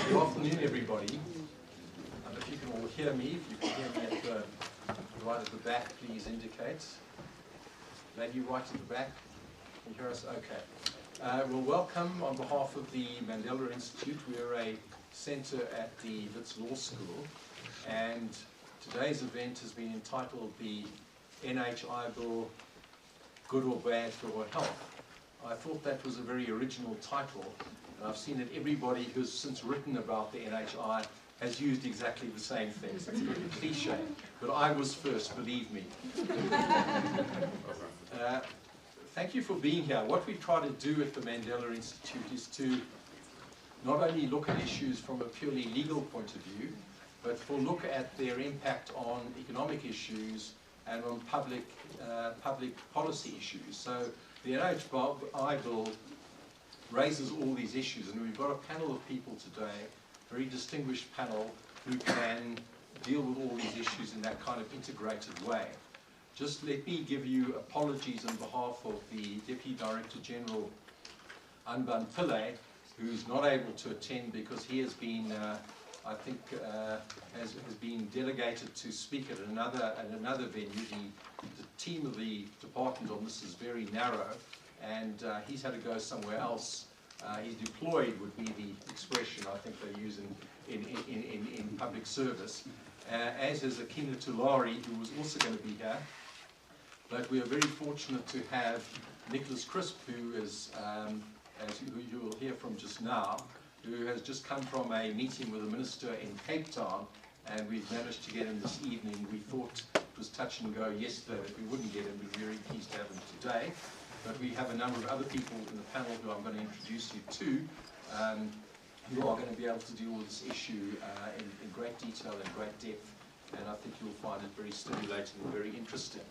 Good afternoon, everybody. If you can all hear me, if you can hear me at the right at the back, please indicate. Lady right at the back, can you hear us? Okay. Well, welcome on behalf of the Mandela Institute. We're a centre at the Wits Law School, and today's event has been entitled the NHI Bill, Good or Bad for Our Health. I thought that was a very original title, and I've seen that everybody who's since written about the NHI has used exactly the same things. It's a bit of a cliche, but I was first, believe me. Thank you for being here. What we try to do at the Mandela Institute is to not only look at issues from a purely legal point of view, but for look at their impact on economic issues and on public policy issues. So the NHI Bill raises all these issues, and we've got a panel of people today, a very distinguished panel, who can deal with all these issues in that kind of integrated way. Just let me give you apologies on behalf of the Deputy Director General, Anban Pillay, who's not able to attend because he has been, I think, has been delegated to speak at another venue. The team of the department on this is very narrow, and he's had to go somewhere else. He's deployed would be the expression I think they use in public service, as is Akina Tulari, who was also going to be here. But we are very fortunate to have Nicholas Crisp, who is, who you will hear from just now, who has just come from a meeting with a minister in Cape Town, and we've managed to get him this evening. We thought it was touch and go yesterday that we wouldn't get him. We're very pleased to have him today. But we have a number of other people in the panel who I'm going to introduce you to, who are going to be able to deal with this issue in great detail and great depth, and I think you'll find it very stimulating and very interesting.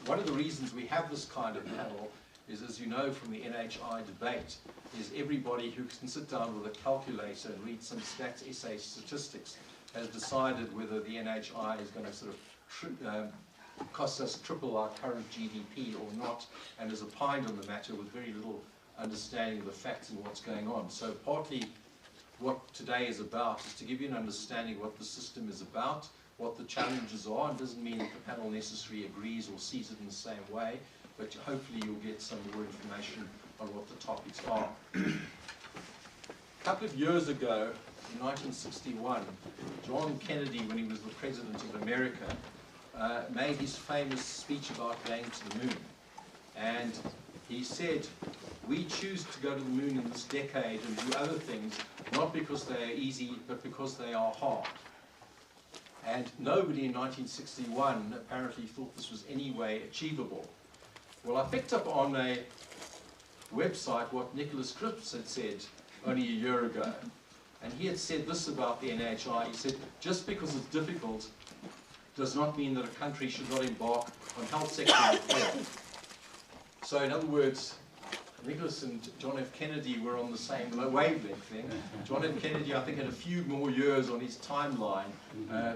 One of the reasons we have this kind of panel is, as you know from the NHI debate, is everybody who can sit down with a calculator and read some stats, essay statistics, has decided whether the NHI is going to sort of cost us triple our current GDP or not, and is opined on the matter with very little understanding of the facts and what's going on. So partly what today is about is to give you an understanding what the system is about, what the challenges are. It doesn't mean that the panel necessarily agrees or sees it in the same way, but hopefully you'll get some more information on what the topics are. A couple of years ago, in 1961, John Kennedy, when he was the President of America, made his famous speech about going to the moon. And he said, we choose to go to the moon in this decade and do other things, not because they are easy, but because they are hard. And nobody in 1961 apparently thought this was any way achievable. Well, I picked up on a website what Nicholas Crisp had said only a year ago. And he had said this about the NHI. He said, just because it's difficult does not mean that a country should not embark on health sector reform. So in other words, Nicholas and John F. Kennedy were on the same wavelength thing. John F. Kennedy, I think, had a few more years on his timeline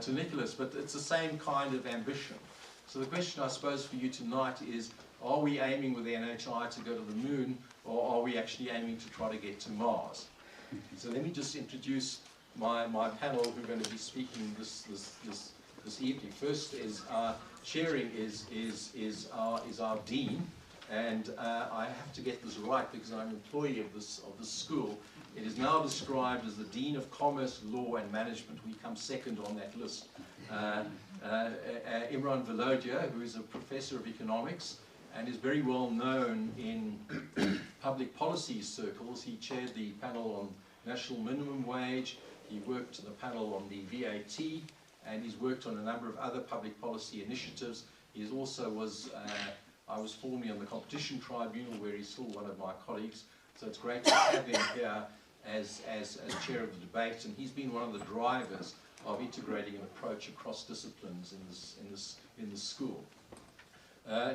to Nicholas, but it's the same kind of ambition. So the question, I suppose, for you tonight is, are we aiming with the NHI to go to the moon, or are we actually aiming to try to get to Mars? So let me just introduce my panel who are going to be speaking this evening. First is chairing is our dean. And I have to get this right because I'm an employee of this school. It is now described as the Dean of Commerce, Law and Management. We come second on that list. Imran Valodia, who is a professor of economics and is very well known in public policy circles. He chaired the panel on national minimum wage. He worked on the panel on the VAT, and he's worked on a number of other public policy initiatives. He also was I was formerly on the Competition Tribunal, where he's still one of my colleagues. So it's great to have him here as chair of the debate, and he's been one of the drivers of integrating an approach across disciplines in this school.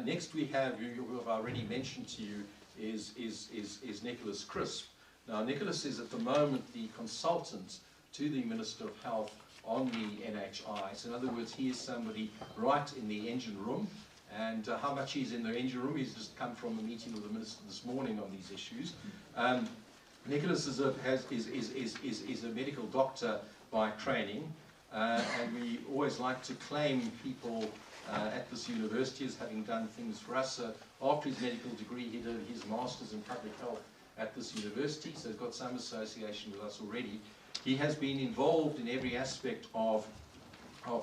Next we have, who I've already mentioned to you, is Nicholas Crisp. Now Nicholas is at the moment the consultant to the Minister of Health on the NHI. So in other words, he is somebody right in the engine room. And how much he's in the engine room, he's just come from a meeting with the minister this morning on these issues. Nicholas is a medical doctor by training, and we always like to claim people at this university as having done things for us. After his medical degree, he did his master's in public health at this university, so he's got some association with us already. He has been involved in every aspect of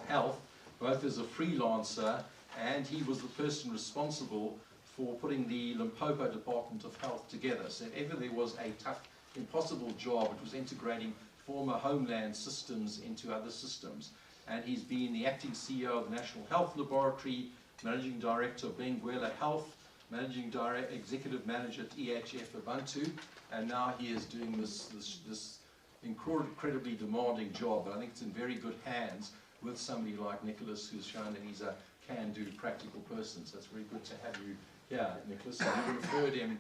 health, both as a freelancer, and he was the person responsible for putting the Limpopo Department of Health together. So if ever there was a tough, impossible job, it was integrating former homeland systems into other systems. And he's been the acting CEO of the National Health Laboratory, Managing Director of Benguela Health, Executive Manager at EHF Ubuntu, and now he is doing this incredibly demanding job. But I think it's in very good hands with somebody like Nicholas, who's shown that he's a can-do, practical person. So it's very good to have you here, Nicholas. You would have heard him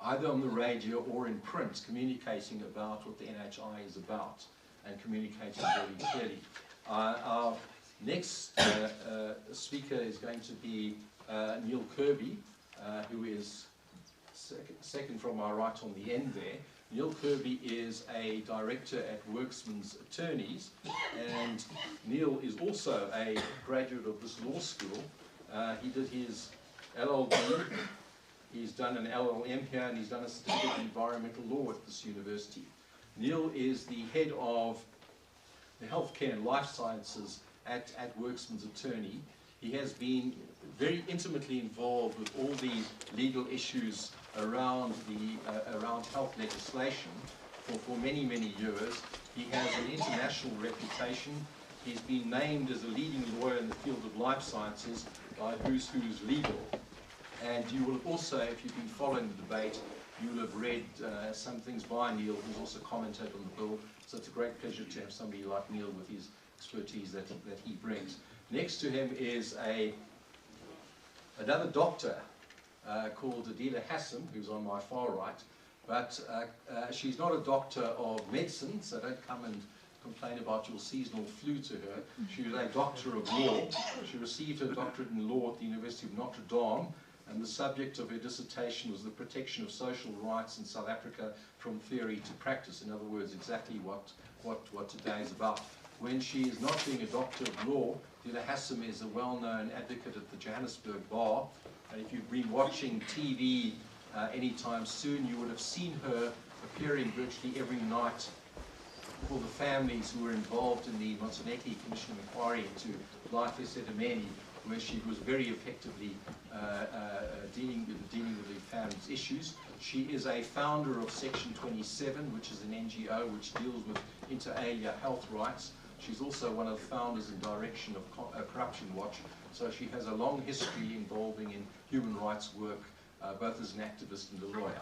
either on the radio or in print communicating about what the NHI is about and communicating very clearly. Our next speaker is going to be Neil Kirby, who is second from my right on the end there. Neil Kirby is a director at Worksman's Attorneys, and Neil is also a graduate of this law school. He did his LLB, he's done an LLM here, and he's done a certificate in environmental law at this university. Neil is the head of the healthcare and life sciences at Worksman's Attorney. He has been very intimately involved with all the legal issues around health legislation for many, many years. He has an international reputation. He's been named as a leading lawyer in the field of life sciences by Who's Legal. And you will have also, if you've been following the debate, you will have read some things by Neil, who's also commented on the bill. So it's a great pleasure to have somebody like Neil with his expertise that he brings. Next to him is another doctor called Adila Hassan, who's on my far right, but she's not a doctor of medicine, so don't come and complain about your seasonal flu to her. She was a doctor of law. She received her doctorate in law at the University of Notre Dame, and the subject of her dissertation was the protection of social rights in South Africa from theory to practice. In other words, exactly what today is about. When she is not being a doctor of law, Adila Hassan is a well-known advocate at the Johannesburg Bar. And if you've been watching TV anytime soon, you would have seen her appearing virtually every night for the families who were involved in the Monsaneki Commission of Inquiry into Life Esedimeni, where she was very effectively dealing with the family's issues. She is a founder of Section 27, which is an NGO which deals with inter alia health rights. She's also one of the founders and direction of Corruption Watch. So she has a long history involving in human rights work, both as an activist and a lawyer.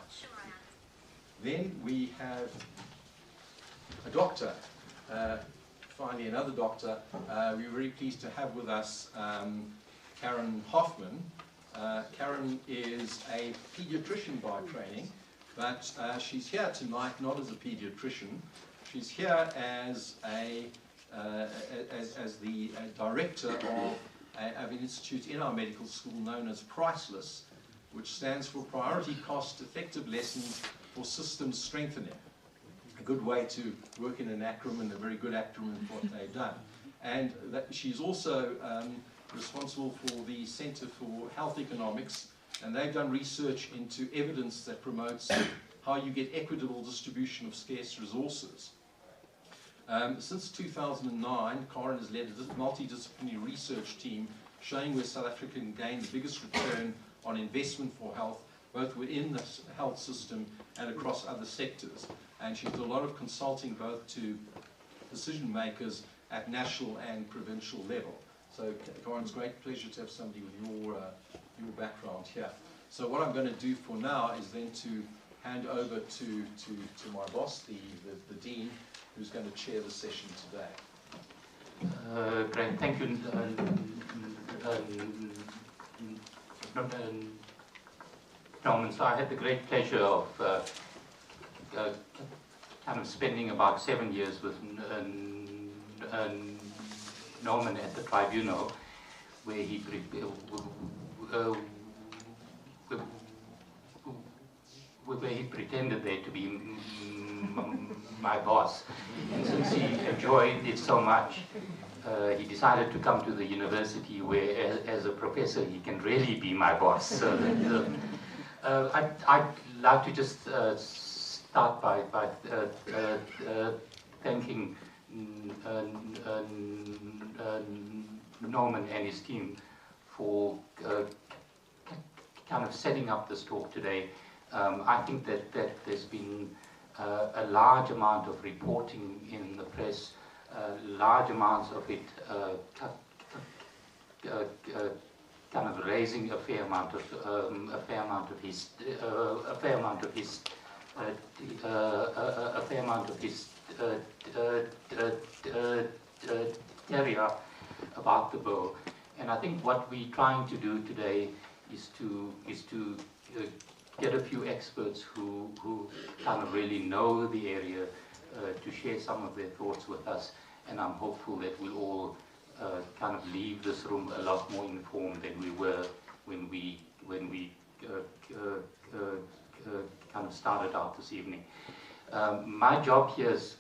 Then we have a doctor, finally another doctor. We're very pleased to have with us Karen Hoffman. Karen is a pediatrician by training, but she's here tonight not as a pediatrician. She's here as the director of an institute in our medical school known as Priceless, which stands for Priority Cost Effective Lessons for Systems Strengthening. A good way to work in an acronym, a very good acronym for what they've done. And she's also responsible for the Center for Health Economics, and they've done research into evidence that promotes how you get equitable distribution of scarce resources. Since 2009, Karen has led a multidisciplinary research team showing where South Africa can gain the biggest return on investment for health, both within the health system and across other sectors. And she's done a lot of consulting both to decision makers at national and provincial level. So Karen, it's a great pleasure to have somebody with your background here. So what I'm going to do for now is then to hand over to my boss, the Dean, who's going to chair the session today. Great, thank you, Norman. So I had the great pleasure of kind of spending about 7 years with Norman at the tribunal, where he pretended there to be my boss. And since he enjoyed it so much, he decided to come to the university where, as a professor, he can really be my boss. So that, I'd like to just start by thanking Norman and his team for kind of setting up this talk today. I think that there's been a large amount of reporting in the press, large amounts of it kind of raising a fair amount of area about the bill. And I think what we're trying to do today is to get a few experts who kind of really know the area to share some of their thoughts with us. And I'm hopeful that we'll all kind of leave this room a lot more informed than we were when we kind of started out this evening. My job here is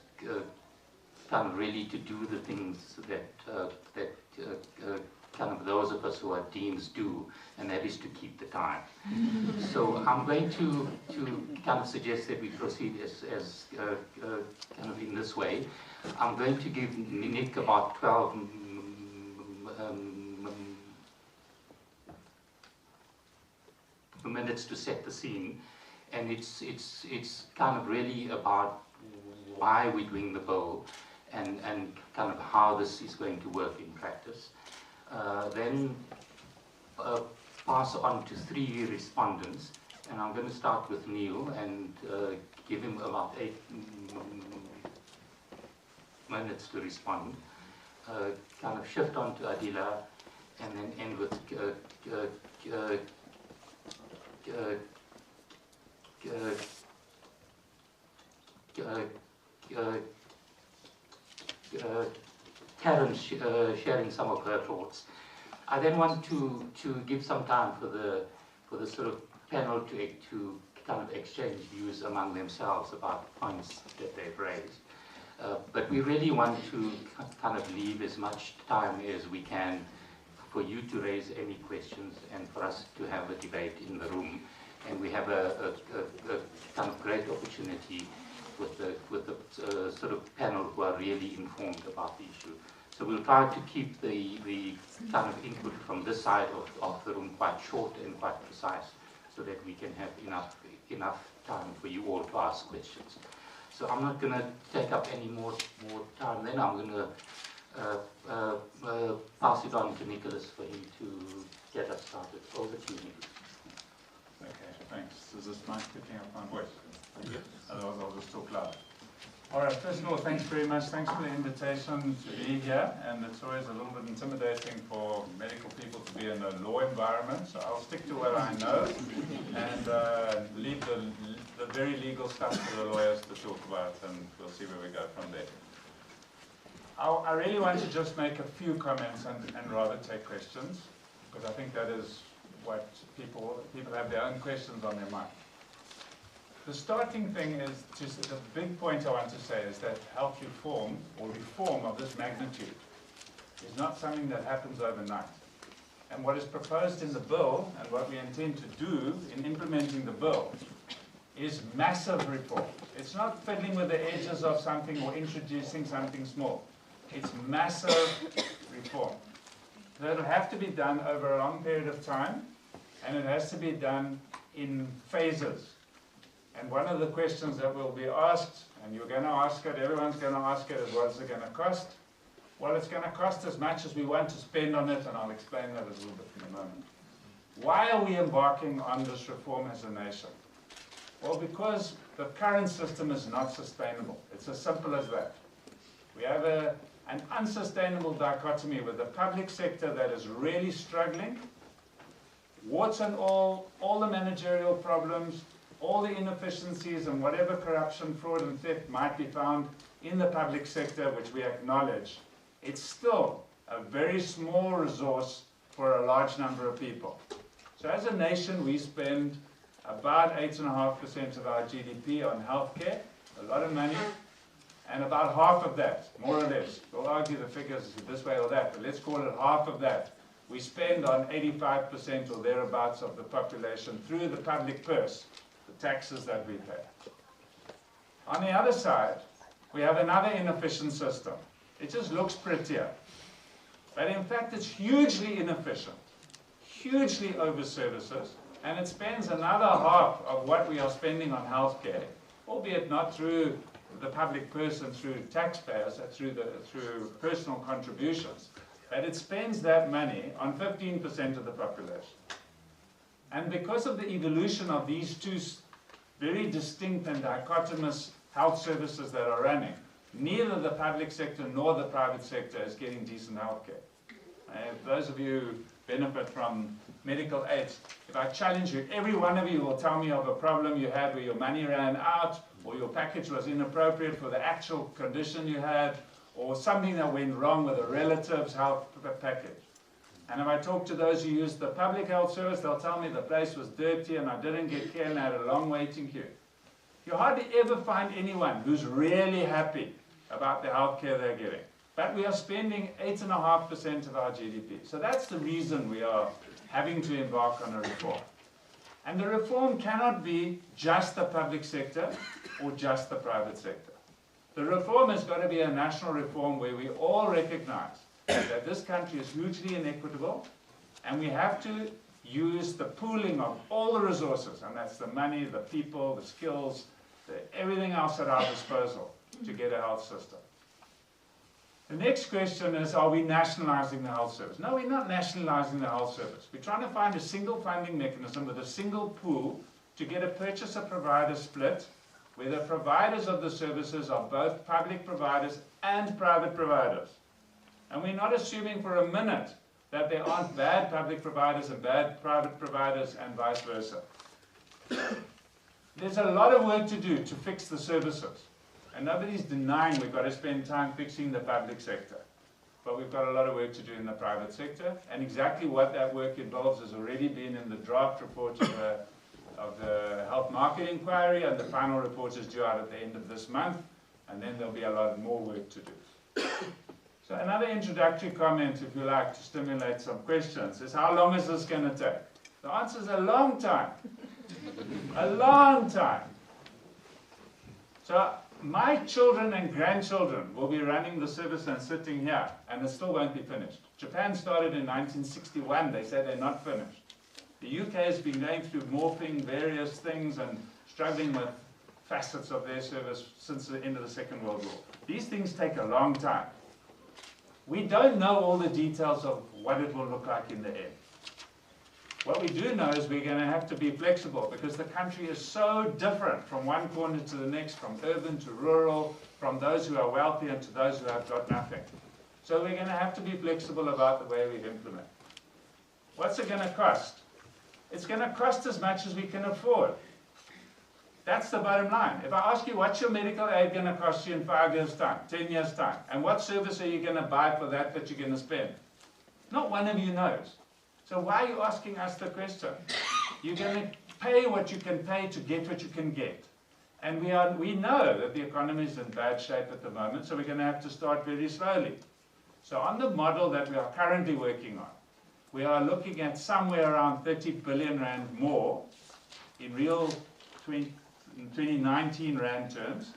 kind of really to do the things that kind of those of us who are deans do, and that is to keep the time. So I'm going to kind of suggest that we proceed as kind of in this way. I'm going to give Nick about 12 minutes to set the scene, and it's kind of really about why we're doing the bill and kind of how this is going to work in practice. Then pass on to 3 respondents, and I'm going to start with Neil and give him about 8 minutes to respond. Kind of shift on to Adila, and then end with Karen sharing some of her thoughts. I then want to give some time for the sort of panel to kind of exchange views among themselves about points that they've raised. But we really want to kind of leave as much time as we can for you to raise any questions and for us to have a debate in the room. And we have a kind of great opportunity with the sort of panel who are really informed about the issue. So we'll try to keep the kind of input from this side of the room quite short and quite precise, so that we can have enough time for you all to ask questions. So I'm not going to take up any more time. Then I'm going to pass it on to Nicholas for him to get us started. Over to you, Nicholas. Okay, thanks. Is this mic picking up my voice? Yes. Otherwise I'll just talk loud. All right, first of all, thanks very much. Thanks for the invitation to be here. And it's always a little bit intimidating for medical people to be in a law environment. So I'll stick to what I know and leave the very legal stuff to the lawyers to talk about, and we'll see where we go from there. I really want to just make a few comments and rather take questions, because I think that is what people have their own questions on their mind. The starting thing is, the big point I want to say is that health reform, or reform of this magnitude, is not something that happens overnight. And what is proposed in the bill, and what we intend to do in implementing the bill, is massive reform. It's not fiddling with the edges of something or introducing something small. It's massive reform. So it'll have to be done over a long period of time, and it has to be done in phases. And one of the questions that will be asked, and you're going to ask it, everyone's going to ask it, is what's it going to cost? Well, it's going to cost as much as we want to spend on it, and I'll explain that a little bit in a moment. Why are we embarking on this reform as a nation? Well, because the current system is not sustainable. It's as simple as that. We have an unsustainable dichotomy with the public sector that is really struggling, warts and all the managerial problems, all the inefficiencies and whatever corruption, fraud and theft might be found in the public sector, which we acknowledge. It's still a very small resource for a large number of people. So as a nation, we spend about 8.5% of our GDP on healthcare, a lot of money, and about half of that, more or less, we'll argue the figures this way or that, but let's call it half of that, we spend on 85% or thereabouts of the population through the public purse, the taxes that we pay. On the other side, we have another inefficient system. It just looks prettier. But in fact, it's hugely inefficient, hugely over services, and it spends another half of what we are spending on healthcare, albeit not through the public purse and through taxpayers, through personal contributions. that it spends that money on 15% of the population. And because of the evolution of these two very distinct and dichotomous health services that are running, neither the public sector nor the private sector is getting decent health care. Those of you who benefit from medical aids, if I challenge you, every one of you will tell me of a problem you had where your money ran out, or your package was inappropriate for the actual condition you had, or something that went wrong with a relative's health package. And if I talk to those who use the public health service, they'll tell me the place was dirty and I didn't get care and I had a long waiting queue. You hardly ever find anyone who's really happy about the health care they're getting. But we are spending 8.5% of our GDP. So that's the reason we are having to embark on a reform. And the reform cannot be just the public sector or just the private sector. The reform has got to be a national reform where we all recognize that this country is hugely inequitable, and we have to use the pooling of all the resources, and that's the money, the people, the skills, everything else at our disposal to get a health system. The next question is, are we nationalizing the health service? No, we're not nationalizing the health service. We're trying to find a single funding mechanism with a single pool to get a purchaser-provider split, where the providers of the services are both public providers and private providers. And we're not assuming for a minute that there aren't bad public providers and bad private providers and vice versa. There's a lot of work to do to fix the services. And nobody's denying we've got to spend time fixing the public sector. But we've got a lot of work to do in the private sector. And exactly what that work involves has already been in the draft report of the health market inquiry, and the final report is due out at the end of this month. And then there'll be a lot more work to do. So another introductory comment, if you like, to stimulate some questions, is how long is this going to take? The answer is a long time. A long time. So my children and grandchildren will be running the service and sitting here, and it still won't be finished. Japan started in 1961. They say they're not finished. The UK has been going through morphing various things and struggling with facets of their service since the end of the Second World War. These things take a long time. We don't know all the details of what it will look like in the end. What we do know is we're going to have to be flexible, because the country is so different from one corner to the next, from urban to rural, from those who are wealthy and to those who have got nothing. So we're going to have to be flexible about the way we implement. What's it going to cost? It's going to cost as much as we can afford. That's the bottom line. If I ask you, what's your medical aid going to cost you in 5 years' time, 10 years' time? And what service are you going to buy for that you're going to spend? Not one of you knows. So why are you asking us the question? You're going to pay what you can pay to get what you can get. And we know that the economy is in bad shape at the moment, so we're going to have to start very slowly. So on the model that we are currently working on, we are looking at somewhere around 30 billion rand more in real 2019 rand terms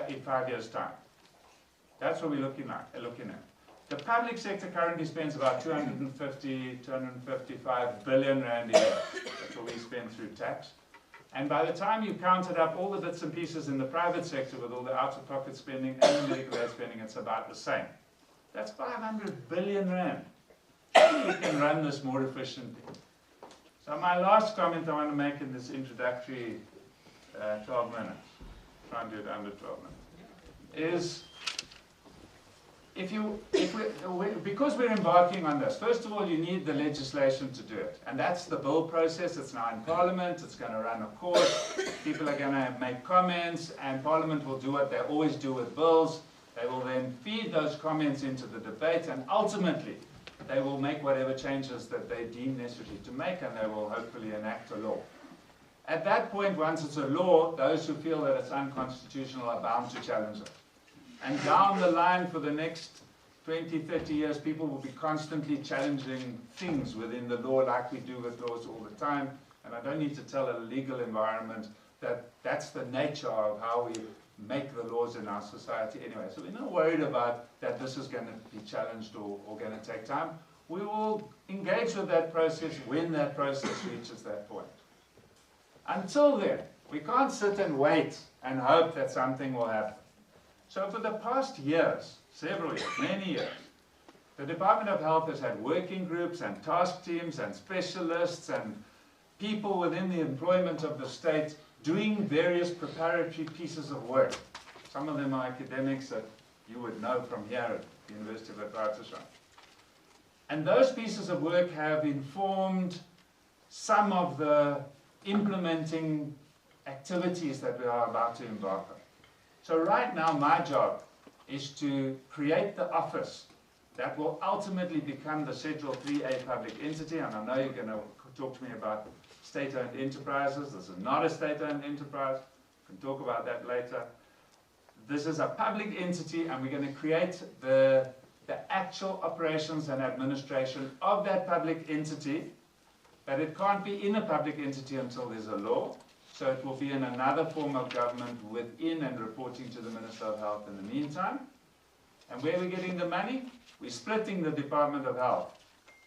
in 5 years' time. That's what we're looking at. The public sector currently spends about 255 billion rand a year. That's what we spend through tax. And by the time you counted up all the bits and pieces in the private sector with all the out-of-pocket spending and the medical aid spending, it's about the same. That's 500 billion rand. You can run this more efficiently. So my last comment I want to make in this introductory 12 minutes, try and do it under 12 minutes, is because we're embarking on this, first of all, you need the legislation to do it. And that's the bill process. It's now in Parliament. It's going to run a course. People are going to make comments, and Parliament will do what they always do with bills. They will then feed those comments into the debate, and ultimately, they will make whatever changes that they deem necessary to make, and they will hopefully enact a law. At that point, once it's a law, those who feel that it's unconstitutional are bound to challenge it. And down the line for the next 20, 30 years, people will be constantly challenging things within the law like we do with laws all the time. And I don't need to tell a legal environment that that's the nature of how we make the laws in our society anyway. So we're not worried about that this is going to be challenged or going to take time. We will engage with that process when that process reaches that point. Until then, we can't sit and wait and hope that something will happen. So for the past years, several years, many years, The Department of Health has had working groups and task teams and specialists and people within the employment of the state doing various preparatory pieces of work. Some of them are academics that you would know from here at the University of Witwatersrand. And those pieces of work have informed some of the implementing activities that we are about to embark on. So right now my job is to create the office that will ultimately become the Schedule 3A public entity, and I know you're going to talk to me about state-owned enterprises. This is not a state-owned enterprise. We can talk about that later. This is a public entity, and we're going to create the actual operations and administration of that public entity, but it can't be in a public entity until there's a law, so it will be in another form of government within and reporting to the Minister of Health in the meantime. And where are we getting the money? We're splitting the Department of Health.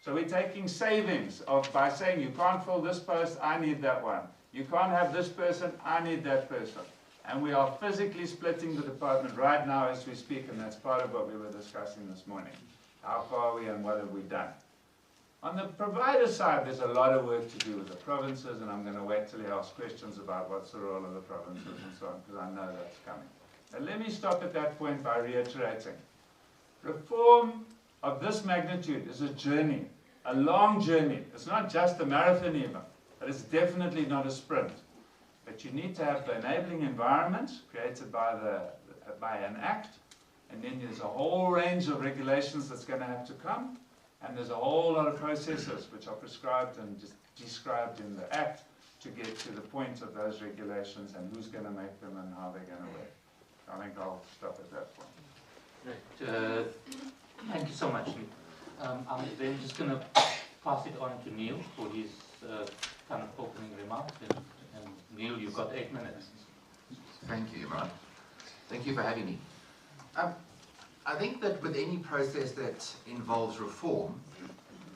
So we're taking savings by saying you can't fill this post, I need that one. You can't have this person, I need that person. And we are physically splitting the department right now as we speak, and that's part of what we were discussing this morning. How far are we and what have we done? On the provider side, there's a lot of work to do with the provinces, and I'm going to wait till you ask questions about what's the role of the provinces and so on, because I know that's coming. And let me stop at that point by reiterating. Reform of this magnitude is a journey, a long journey. It's not just a marathon even, but it's definitely not a sprint. But you need to have the enabling environment created by an act, and then there's a whole range of regulations that's going to have to come, and there's a whole lot of processes which are prescribed and described in the act to get to the point of those regulations and who's going to make them and how they're going to work. I think I'll stop at that point. Right. Thank you so much. I'm then just going to pass it on to Neil for his kind of opening remarks. And Neil, you've got 8 minutes. Thank you, Imran. Thank you for having me. I think that with any process that involves reform,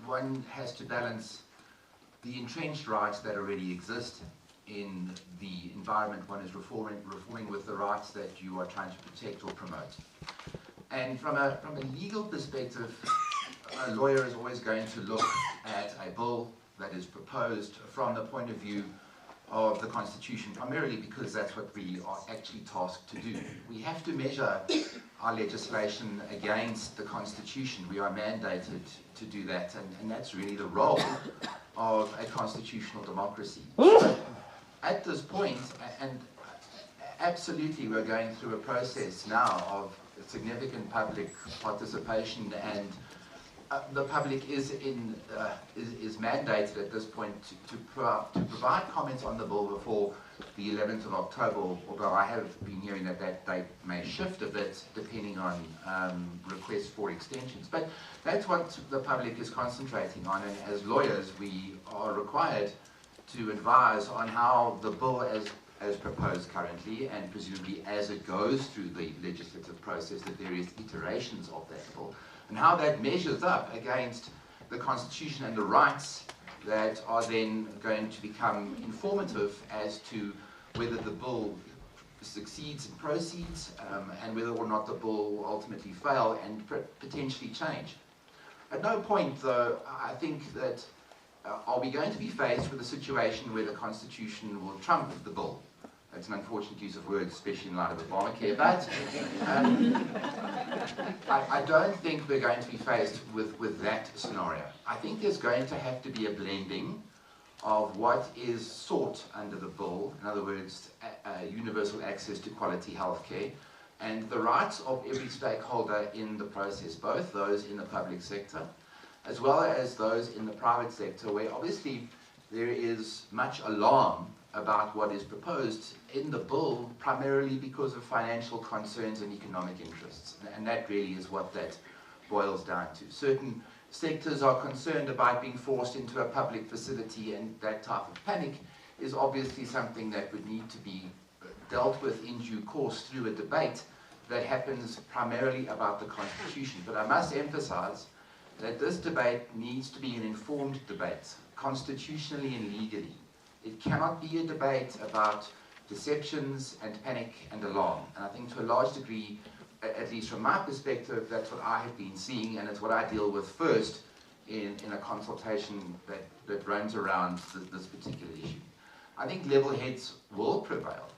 one has to balance the entrenched rights that already exist in the environment one is reforming with the rights that you are trying to protect or promote. And from a legal perspective, a lawyer is always going to look at a bill that is proposed from the point of view of the Constitution, primarily because that's what we are actually tasked to do. We have to measure our legislation against the Constitution. We are mandated to do that, and that's really the role of a constitutional democracy. So at this point, and absolutely we're going through a process now of significant public participation, and the public is mandated at this point to provide comments on the bill before the 11th of October, although I have been hearing that that date may shift a bit depending on requests for extensions. But that's what the public is concentrating on, and as lawyers we are required to advise on how the bill as proposed currently, and presumably as it goes through the legislative process, the various iterations of that bill, and how that measures up against the Constitution and the rights that are then going to become informative as to whether the bill succeeds and proceeds, and whether or not the bill will ultimately fail and potentially change. At no point, though, I think that are we going to be faced with a situation where the Constitution will trump the bill. That's an unfortunate use of words, especially in light of Obamacare, but I don't think we're going to be faced with that scenario. I think there's going to have to be a blending of what is sought under the bill, in other words, universal access to quality healthcare, and the rights of every stakeholder in the process, both those in the public sector, as well as those in the private sector, where obviously there is much alarm about what is proposed in the bill, primarily because of financial concerns and economic interests. And that really is what that boils down to. Certain sectors are concerned about being forced into a public facility, and that type of panic is obviously something that would need to be dealt with in due course through a debate that happens primarily about the Constitution. But I must emphasize that this debate needs to be an informed debate, constitutionally and legally. It cannot be a debate about deceptions and panic and alarm. And I think to a large degree, at least from my perspective, that's what I have been seeing, and it's what I deal with first in a consultation that runs around this particular issue. I think level heads will prevail.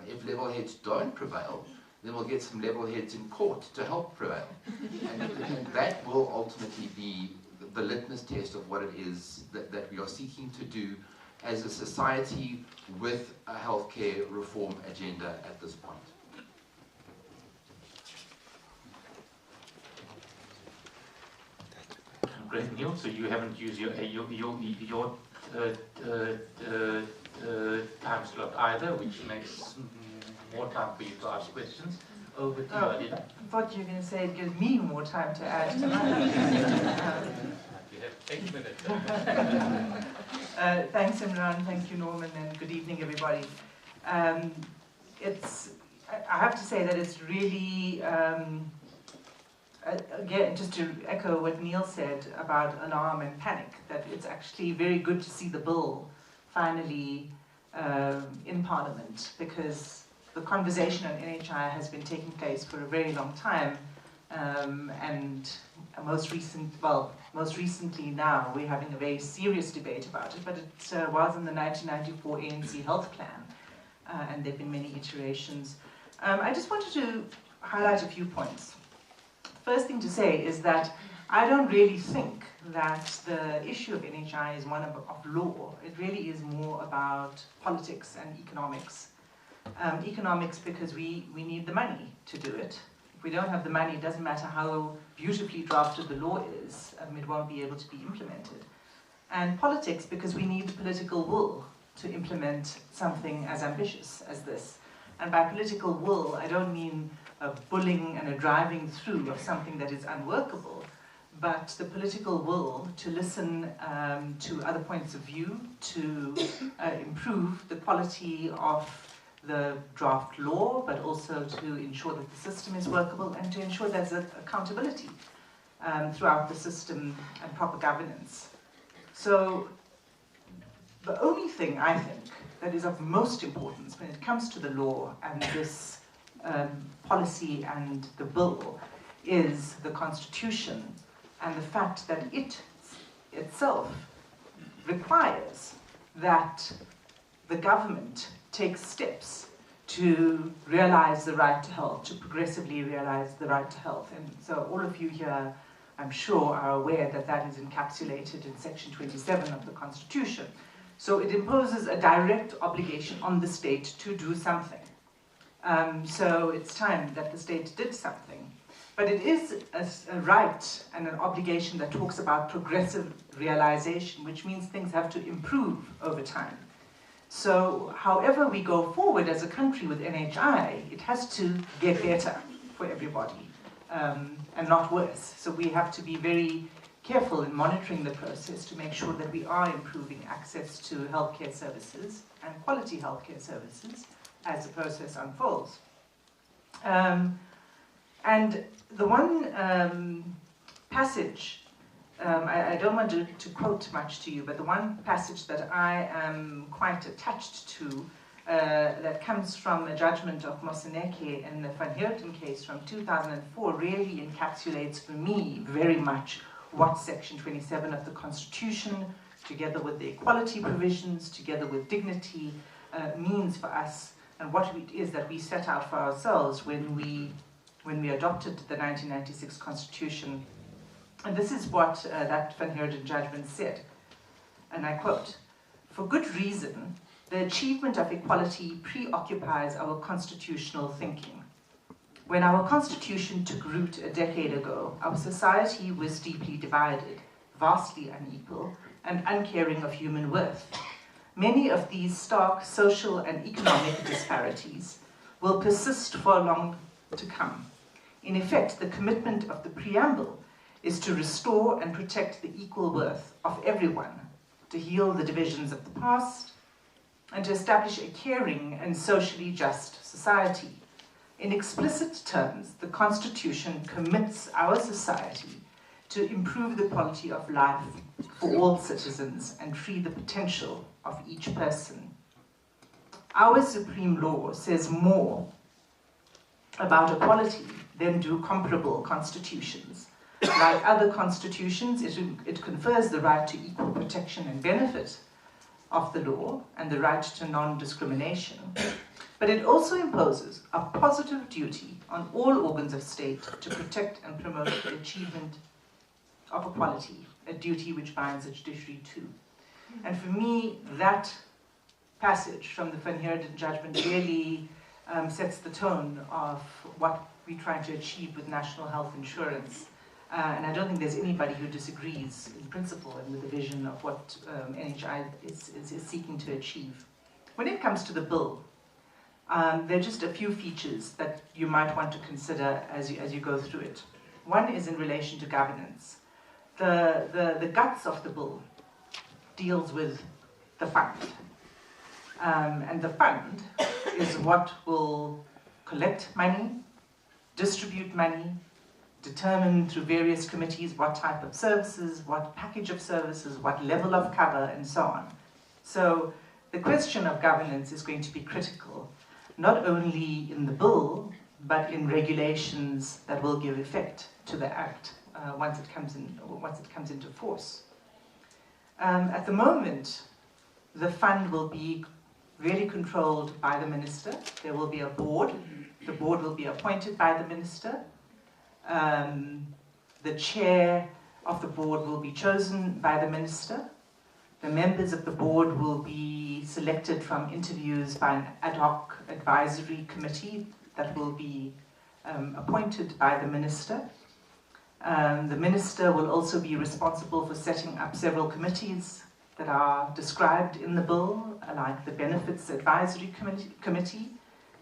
If level heads don't prevail, then we'll get some level heads in court to help prevail. And that will ultimately be the litmus test of what it is that we are seeking to do as a society with a healthcare reform agenda at this point. Great, Neil. So you haven't used your time slot either, which makes more time for you to ask questions. Over to you, Adina. I thought you were going to say it gives me more time to add tonight. You have 8 minutes. Thanks, Imran. Thank you, Norman, and good evening, everybody. I have to say that it's really, again, just to echo what Neil said about alarm and panic, that it's actually very good to see the bill finally in Parliament, because the conversation on NHI has been taking place for a very long time, and most recently now we're having a very serious debate about it, but it was in the 1994 ANC Health Plan, and there have been many iterations. I just wanted to highlight a few points. First thing to say is that I don't really think that the issue of NHI is one of law. It really is more about politics and economics. Economics because we need the money to do it. If we don't have the money, it doesn't matter how beautifully drafted the law is, it won't be able to be implemented. And politics because we need the political will to implement something as ambitious as this. And by political will, I don't mean a bullying and a driving through of something that is unworkable, but the political will to listen to other points of view, to improve the quality of the draft law, but also to ensure that the system is workable and to ensure there's accountability throughout the system and proper governance. So the only thing I think that is of most importance when it comes to the law and this policy and the bill is the Constitution and the fact that it itself requires that the government takes steps to realize the right to health, to progressively realize the right to health. And so all of you here, I'm sure, are aware that that is encapsulated in Section 27 of the Constitution. So it imposes a direct obligation on the state to do something. So it's time that the state did something. But it is a right and an obligation that talks about progressive realization, which means things have to improve over time. So however we go forward as a country with NHI, it has to get better for everybody and not worse. So we have to be very careful in monitoring the process to make sure that we are improving access to healthcare services and quality healthcare services as the process unfolds. And the one passage, I don't want to quote much to you, but the one passage that I am quite attached to that comes from a judgment of Moseneke in the Van Heerden case from 2004 really encapsulates for me very much what Section 27 of the Constitution, together with the equality provisions, together with dignity, means for us, and what it is that we set out for ourselves when we adopted the 1996 Constitution. And this is what that Van Heerden judgment said, and I quote, "For good reason, the achievement of equality preoccupies our constitutional thinking. When our Constitution took root a decade ago, our society was deeply divided, vastly unequal, and uncaring of human worth. Many of these stark social and economic disparities will persist for long to come. In effect, the commitment of the preamble is to restore and protect the equal worth of everyone, to heal the divisions of the past, and to establish a caring and socially just society. In explicit terms, the Constitution commits our society to improve the quality of life for all citizens and free the potential of each person. Our supreme law says more about equality then do comparable constitutions. Like other constitutions, it confers the right to equal protection and benefit of the law and the right to non-discrimination, but it also imposes a positive duty on all organs of state to protect and promote the achievement of equality, a duty which binds the judiciary too. And for me, that passage from the Van Heerden judgment really sets the tone of what we're trying to achieve with national health insurance. And I don't think there's anybody who disagrees in principle and with the vision of what NHI is seeking to achieve. When it comes to the bill, there are just a few features that you might want to consider as you go through it. One is in relation to governance. The guts of the bill deals with the fund. And the fund is what will collect money, distribute money, determine through various committees what type of services, what package of services, what level of cover, and so on. So the question of governance is going to be critical, not only in the bill, but in regulations that will give effect to the Act once it comes into force. At the moment, the fund will be really controlled by the minister. There will be a board. The board will be appointed by the minister. The chair of the board will be chosen by the minister. The members of the board will be selected from interviews by an ad hoc advisory committee that will be appointed by the minister. The minister will also be responsible for setting up several committees that are described in the bill, like the Benefits Advisory Committee,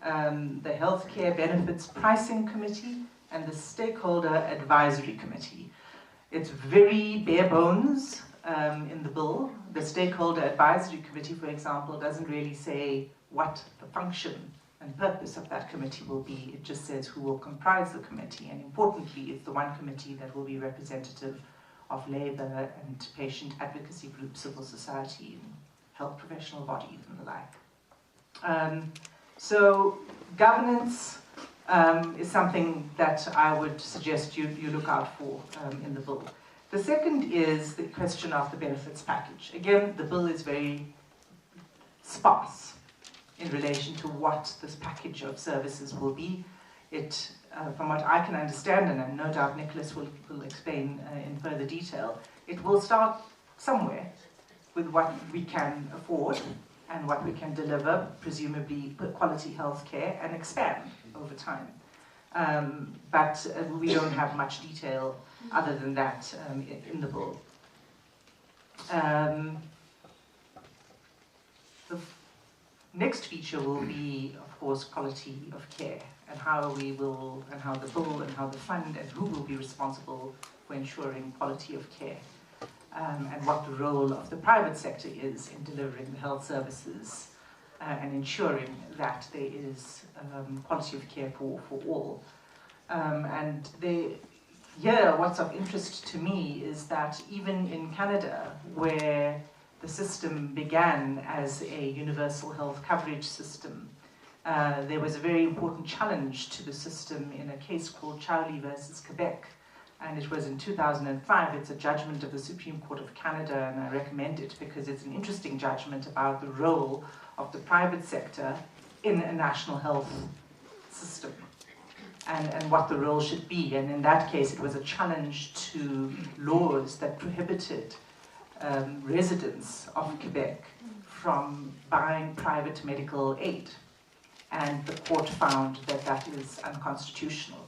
the Healthcare Benefits Pricing Committee, and the Stakeholder Advisory Committee. It's very bare bones in the bill. The Stakeholder Advisory Committee, for example, doesn't really say what the function and purpose of that committee will be. It just says who will comprise the committee, and importantly, it's the one committee that will be representative of labour and patient advocacy groups, civil society, and health professional bodies and the like. So governance is something that I would suggest you look out for in the bill. The second is the question of the benefits package. Again, the bill is very sparse in relation to what this package of services will be. It, from what I can understand, and no doubt Nicholas will explain in further detail, it will start somewhere with what we can afford and what we can deliver, presumably quality health care, and expand over time. But we don't have much detail other than that in the bill. The next feature will be, of course, quality of care, and how we will, and how the bill, and how the fund, and who will be responsible for ensuring quality of care, and what the role of the private sector is in delivering the health services and ensuring that there is quality of care for all. And here, what's of interest to me is that even in Canada, where the system began as a universal health coverage system, there was a very important challenge to the system in a case called Chowley versus Quebec. And it was in 2005. It's a judgment of the Supreme Court of Canada, and I recommend it because it's an interesting judgment about the role of the private sector in a national health system and what the role should be. And in that case, it was a challenge to laws that prohibited residents of Quebec from buying private medical aid. And the court found that that is unconstitutional.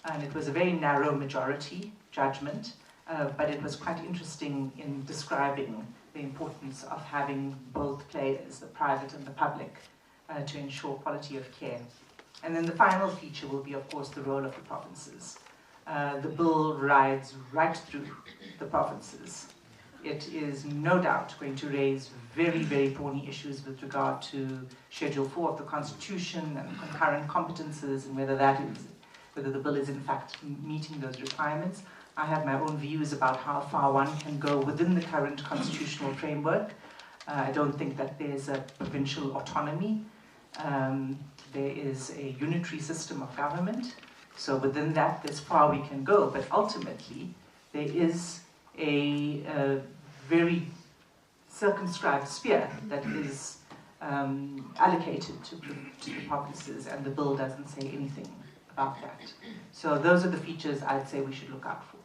And it was a very narrow majority judgment, but it was quite interesting in describing the importance of having both players, the private and the public, to ensure quality of care. And then the final feature will be, of course, the role of the provinces. The bill rides right through the provinces. It is no doubt going to raise very, very thorny issues with regard to Schedule 4 of the Constitution and concurrent competences, and whether the bill is in fact meeting those requirements. I have my own views about how far one can go within the current constitutional framework. I don't think that there's a provincial autonomy. There is a unitary system of government, So within that, there's far we can go, but ultimately, there is a very circumscribed sphere that is allocated to the provinces, and the bill doesn't say anything about that. So those are the features I'd say we should look out for.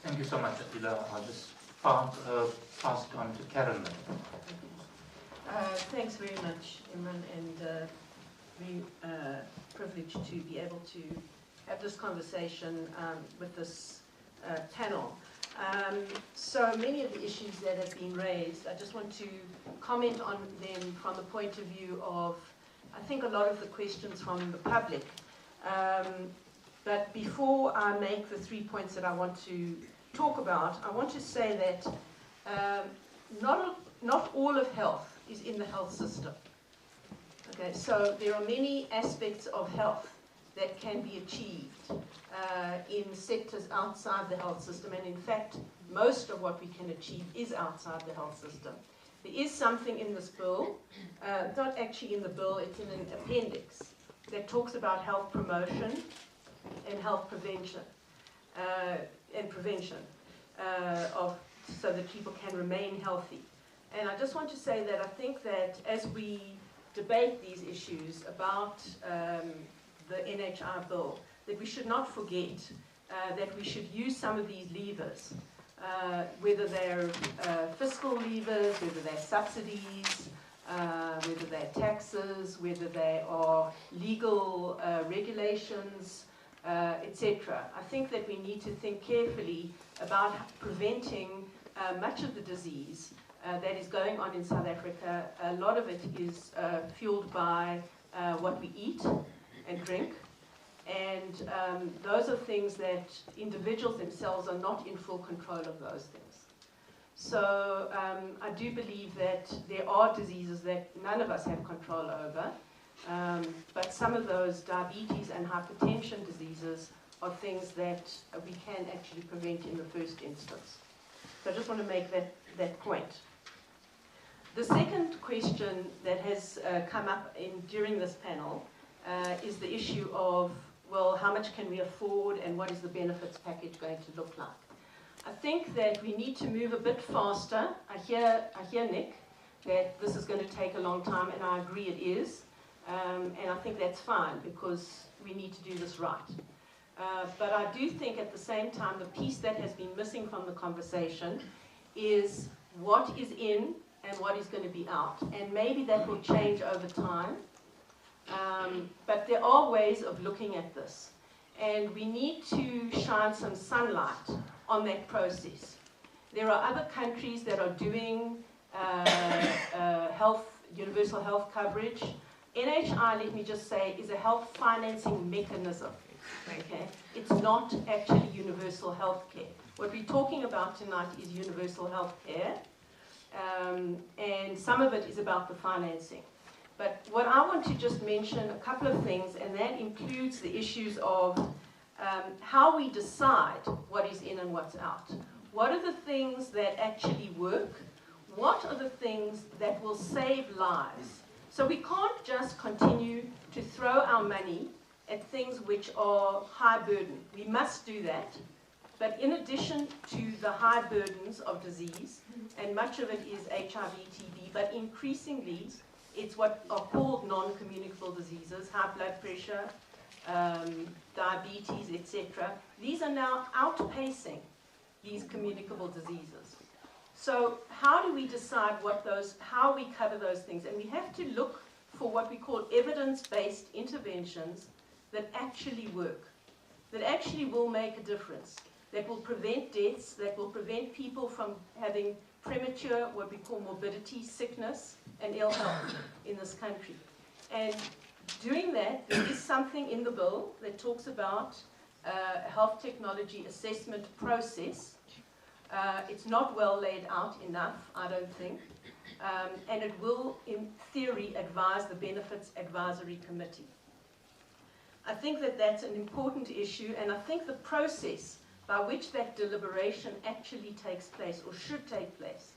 Thank you so much, Attila. I'll just pass it on to Karen. Thanks very much, Imran, and very privileged to be able to have this conversation with this panel. So many of the issues that have been raised, I just want to comment on them from the point of view of, I think, a lot of the questions from the public. But before I make the 3 points that I want to talk about, I want to say that not all of health is in the health system. Okay, so there are many aspects of health that can be achieved in sectors outside the health system, and in fact, most of what we can achieve is outside the health system. There is something in this bill, not actually in the bill, it's in an appendix, that talks about health promotion and health prevention, so that people can remain healthy. And I just want to say that I think that as we debate these issues about the NHI Bill, that we should not forget that we should use some of these levers, whether they're fiscal levers, whether they're subsidies, whether they're taxes, whether they are legal regulations, etc. I think that we need to think carefully about preventing much of the disease that is going on in South Africa. A lot of it is fueled by what we eat and drink, and those are things that individuals themselves are not in full control of those things. So I do believe that there are diseases that none of us have control over, but some of those diabetes and hypertension diseases are things that we can actually prevent in the first instance. So I just want to make that point. The second question that has come up during this panel is the issue of, well, how much can we afford and what is the benefits package going to look like? I think that we need to move a bit faster. I hear Nick, that this is going to take a long time, and I agree it is. And I think that's fine, because we need to do this right. But I do think at the same time, the piece that has been missing from the conversation is what is in and what is going to be out. And maybe that will change over time. But there are ways of looking at this. And we need to shine some sunlight on that process. There are other countries that are doing universal health coverage. NHI, let me just say, is a health financing mechanism. Okay? It's not actually universal health care. What we're talking about tonight is universal health care, and some of it is about the financing. But what I want to just mention a couple of things, and that includes the issues of how we decide what is in and what's out. What are the things that actually work? What are the things that will save lives? So we can't just continue to throw our money at things which are high burden. We must do that. But in addition to the high burdens of disease, and much of it is HIV, TB, but increasingly it's what are called non-communicable diseases, high blood pressure, diabetes, etc. These are now outpacing these communicable diseases. So how do we decide how we cover those things? And we have to look for what we call evidence-based interventions that actually work, that actually will make a difference, that will prevent deaths, that will prevent people from having premature, what we call morbidity, sickness, and ill health in this country. And doing that, there is something in the bill that talks about a health technology assessment process. It's not well laid out enough, I don't think, and it will, in theory, advise the Benefits Advisory Committee. I think that that's an important issue, and I think the process by which that deliberation actually takes place, or should take place,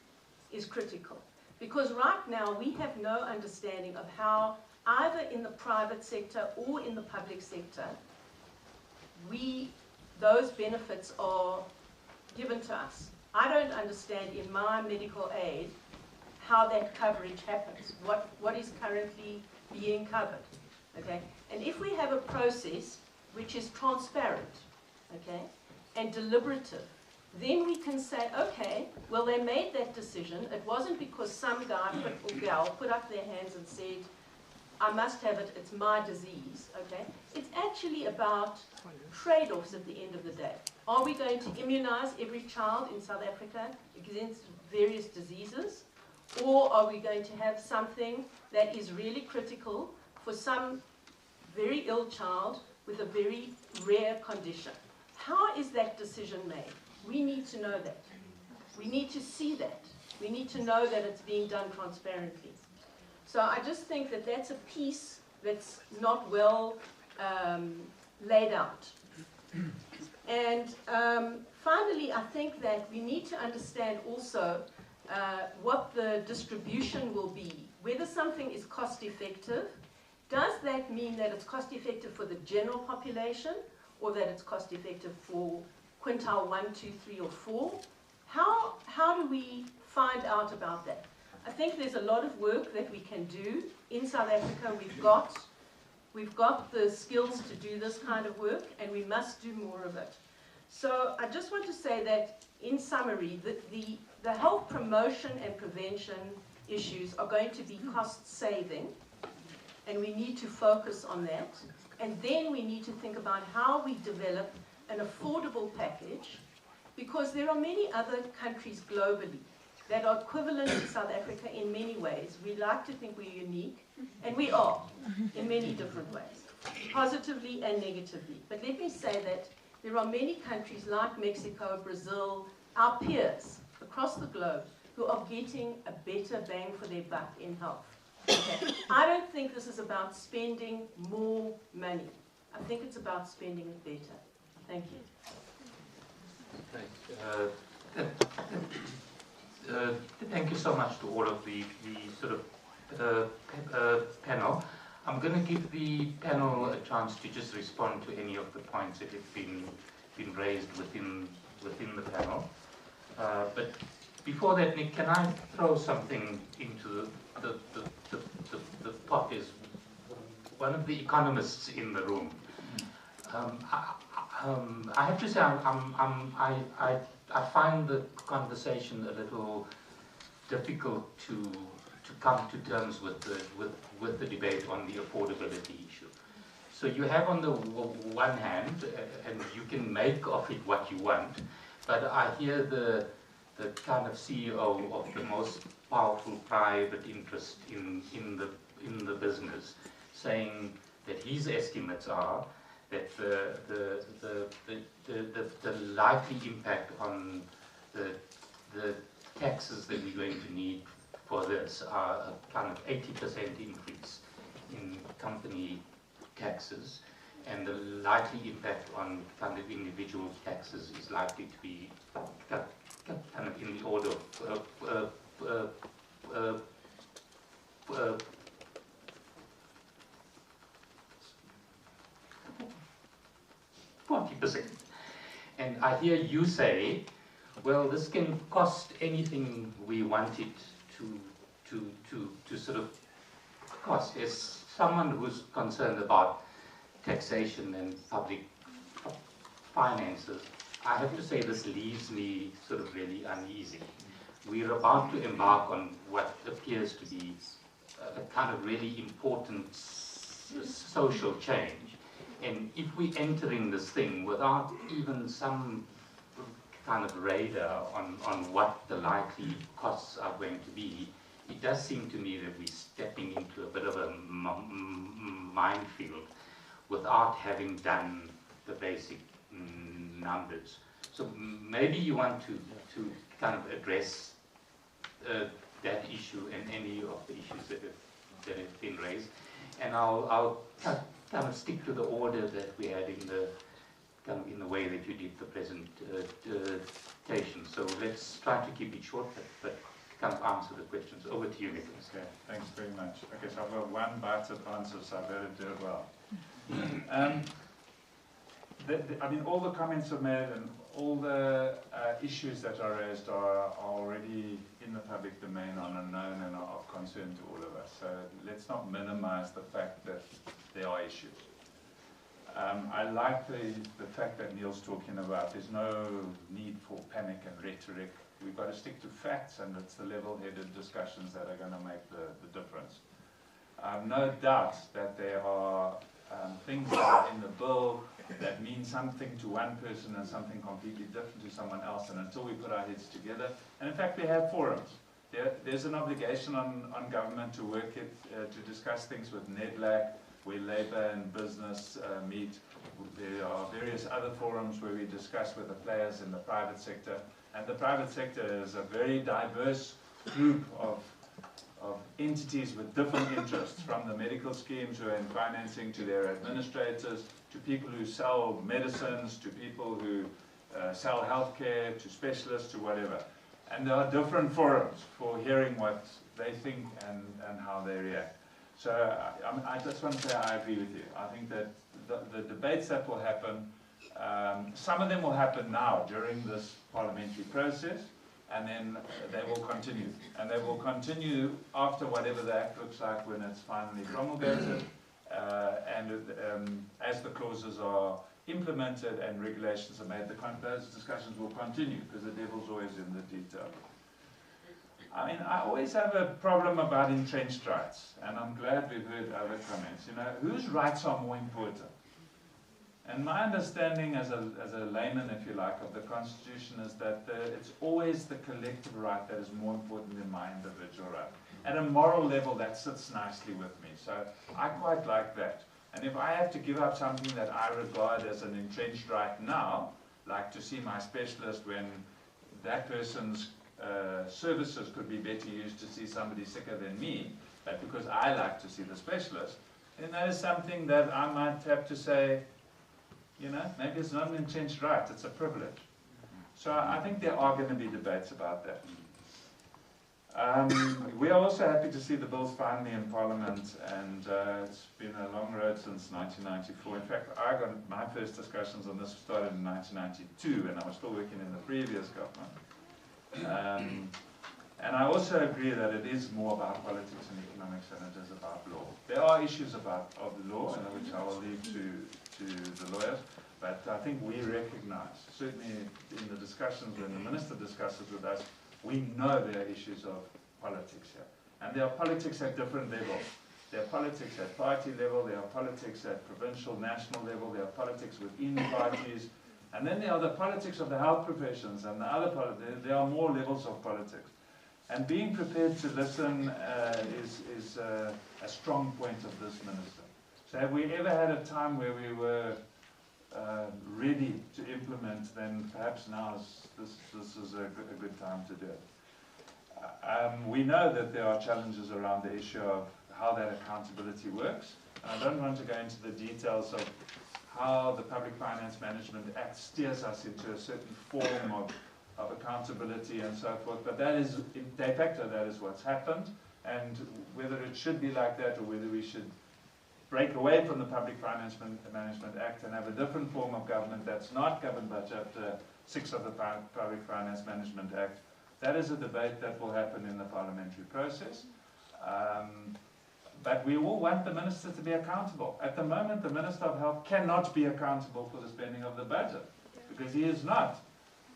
is critical. Because right now we have no understanding of how, either in the private sector or in the public sector, those benefits are given to us. I don't understand in my medical aid how that coverage happens, what is currently being covered, okay? And if we have a process which is transparent, okay, and deliberative, then we can say, okay, well, they made that decision. It wasn't because some guy or gal put up their hands and said, I must have it, it's my disease, okay? It's actually about trade-offs at the end of the day. Are we going to immunize every child in South Africa against various diseases? Or are we going to have something that is really critical for some very ill child with a very rare condition? How is that decision made? We need to know that. We need to see that. We need to know that it's being done transparently. So I just think that that's a piece that's not well laid out. And finally, I think that we need to understand also what the distribution will be. Whether something is cost effective, does that mean that it's cost effective for the general population, or that it's cost effective for quintile 1, 2, 3, or 4? How do we find out about that? I think there's a lot of work that we can do in South Africa. We've got the skills to do this kind of work, and we must do more of it. So I just want to say that, in summary, the health promotion and prevention issues are going to be cost-saving, and we need to focus on that. And then we need to think about how we develop an affordable package, because there are many other countries globally that are equivalent to South Africa in many ways. We like to think we're unique, and we are in many different ways, positively and negatively. But let me say that there are many countries like Mexico, Brazil, our peers across the globe, who are getting a better bang for their buck in health. Okay. I don't think this is about spending more money. I think it's about spending it better. Thank you. Thank you so much to all of the sort of panel. I'm going to give the panel a chance to just respond to any of the points that have been raised within the panel. But before that, Nick, can I throw something into the pot? Is one of the economists in the room. I have to say, I find the conversation a little difficult to come to terms with the debate on the affordability issue. So you have on the one hand, and you can make of it what you want, but I hear the kind of CEO of the most powerful private interest in the business saying that his estimates are that the likely impact on the taxes that we're going to need for this are a kind of 80% increase in company taxes, and the likely impact on kind of individual taxes is likely to be kind of in the order of 40%. And I hear you say, well, this can cost anything we want it to sort of cost. As someone who's concerned about taxation and public finances, I have to say this leaves me sort of really uneasy. We're about to embark on what appears to be a kind of really important social change. And if we enter in this thing without even some kind of radar on what the likely costs are going to be, it does seem to me that we're stepping into a bit of a minefield without having done the basic numbers. So maybe you want to kind of address that issue and any of the issues that have been raised. And I'll kind of stick to the order that we had in the way that you did the presentation. So let's try to keep it short, but come to answer the questions. Over to you, Nicholas. Okay, thanks very much. Okay, so I've got one bite of answer, so I better do it well. I mean, all the comments are made and all the issues that are raised are already in the public domain, are known and are of concern to all of us. So let's not minimize the fact that there are issues. I like the fact that Neil's talking about there's no need for panic and rhetoric. We've got to stick to facts, and it's the level-headed discussions that are going to make the difference. No doubt that there are things that are in the bill that mean something to one person and something completely different to someone else, and until we put our heads together, and in fact we have forums. There's an obligation on government to work to discuss things with NEDLAC, where labour and business meet. There are various other forums where we discuss with the players in the private sector, and the private sector is a very diverse group of entities with different interests, from the medical schemes who are in financing to their administrators, to people who sell medicines, to people who sell healthcare, to specialists, to whatever. And there are different forums for hearing what they think and how they react. So I just want to say I agree with you. I think that the debates that will happen, some of them will happen now during this parliamentary process, and then they will continue. And they will continue after whatever the Act looks like when it's finally promulgated, and as the clauses are implemented and regulations are made, those discussions will continue, because the devil's always in the detail. I mean, I always have a problem about entrenched rights, and I'm glad we've heard other comments. You know, whose rights are more important? And my understanding as a layman, if you like, of the Constitution is that it's always the collective right that is more important than my individual right. At a moral level, that sits nicely with me, so I quite like that. And if I have to give up something that I regard as an entrenched right now, like to see my specialist when that person's services could be better used to see somebody sicker than me, but because I like to see the specialist, then that is something that I might have to say, you know, maybe it's not an entrenched right, it's a privilege. So I think there are going to be debates about that. We are also happy to see the bills finally in Parliament, and it's been a long road since 1994. In fact, I got my first discussions on this started in 1992, and I was still working in the previous government. And I also agree that it is more about politics and economics than it is about law. There are issues of the law, which I will leave to the lawyers, but I think we recognize, certainly in the discussions when the Minister discusses with us, we know there are issues of politics here. And there are politics at different levels. There are politics at party level, there are politics at provincial, national level, there are politics within parties, and then there are the politics of the health professions and the other there are more levels of politics. And being prepared to listen is a strong point of this minister. So have we ever had a time where we were ready to implement, then perhaps now this is a good time to do it. We know that there are challenges around the issue of how that accountability works. And I don't want to go into the details of how the Public Finance Management Act steers us into a certain form of accountability and so forth, but that is, de facto, that is what's happened, and whether it should be like that or whether we should break away from the Public Finance Management Act and have a different form of government that's not governed by Chapter 6 of the Public Finance Management Act, that is a debate that will happen in the parliamentary process. But we all want the Minister to be accountable. At the moment, the Minister of Health cannot be accountable for the spending of the budget, because he is not.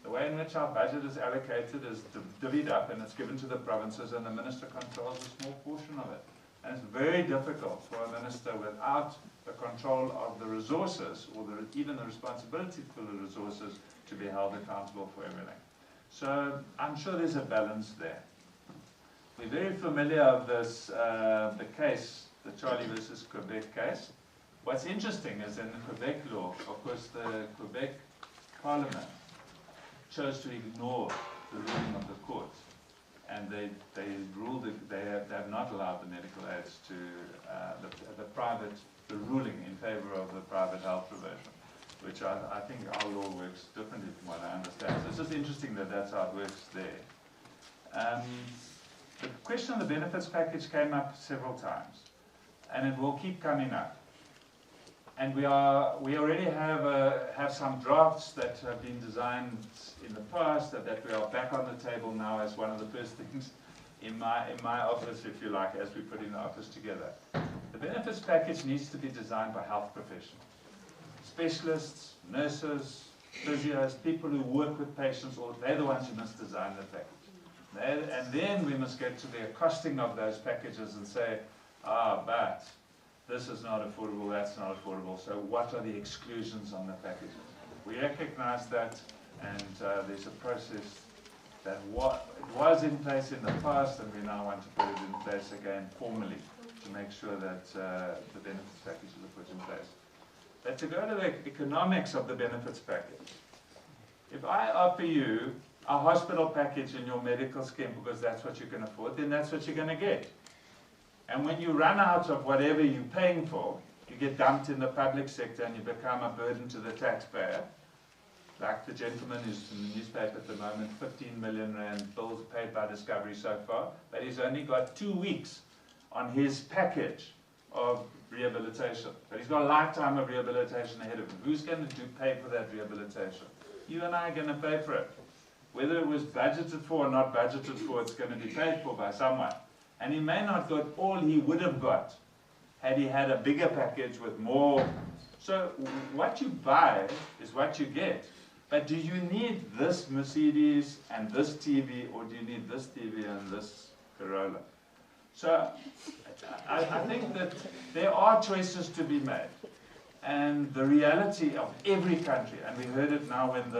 The way in which our budget is allocated is divvied up and it's given to the provinces, and the Minister controls a small portion of it. And it's very difficult for a Minister without the control of the resources, or even the responsibility for the resources, to be held accountable for everything. So I'm sure there's a balance there. We're very familiar with this, the case, the Charlie versus Quebec case. What's interesting is in the Quebec law, of course, the Quebec Parliament chose to ignore the ruling of the court, and they ruled that they have not allowed the medical aids to the ruling in favour of the private health provision, which I think our law works differently from what I understand. So it's just interesting that that's how it works there. The question of the benefits package came up several times, and it will keep coming up. And we already have some drafts that have been designed in the past that we are back on the table now as one of the first things in my office, if you like, as we put in the office together. The benefits package needs to be designed by health professionals, specialists, nurses, physios, people who work with patients, or they're the ones who must design the package. And then we must get to the costing of those packages and say, but this is not affordable, that's not affordable, so what are the exclusions on the packages? We recognize that, and there's a process that was in place in the past, and we now want to put it in place again formally to make sure that the benefits packages are put in place. But to go to the economics of the benefits package, if I offer you a hospital package in your medical scheme because that's what you can afford, then that's what you're going to get. And when you run out of whatever you're paying for, you get dumped in the public sector and you become a burden to the taxpayer. Like the gentleman who's in the newspaper at the moment, 15 million rand bills paid by Discovery so far, but he's only got 2 weeks on his package of rehabilitation. But he's got a lifetime of rehabilitation ahead of him. Who's going to pay for that rehabilitation? You and I are going to pay for it. Whether it was budgeted for or not budgeted for, it's going to be paid for by someone. And he may not got all he would have got had he had a bigger package with more. So what you buy is what you get. But do you need this Mercedes and this TV, or do you need this TV and this Corolla? So I think that there are choices to be made. And the reality of every country, and we heard it now when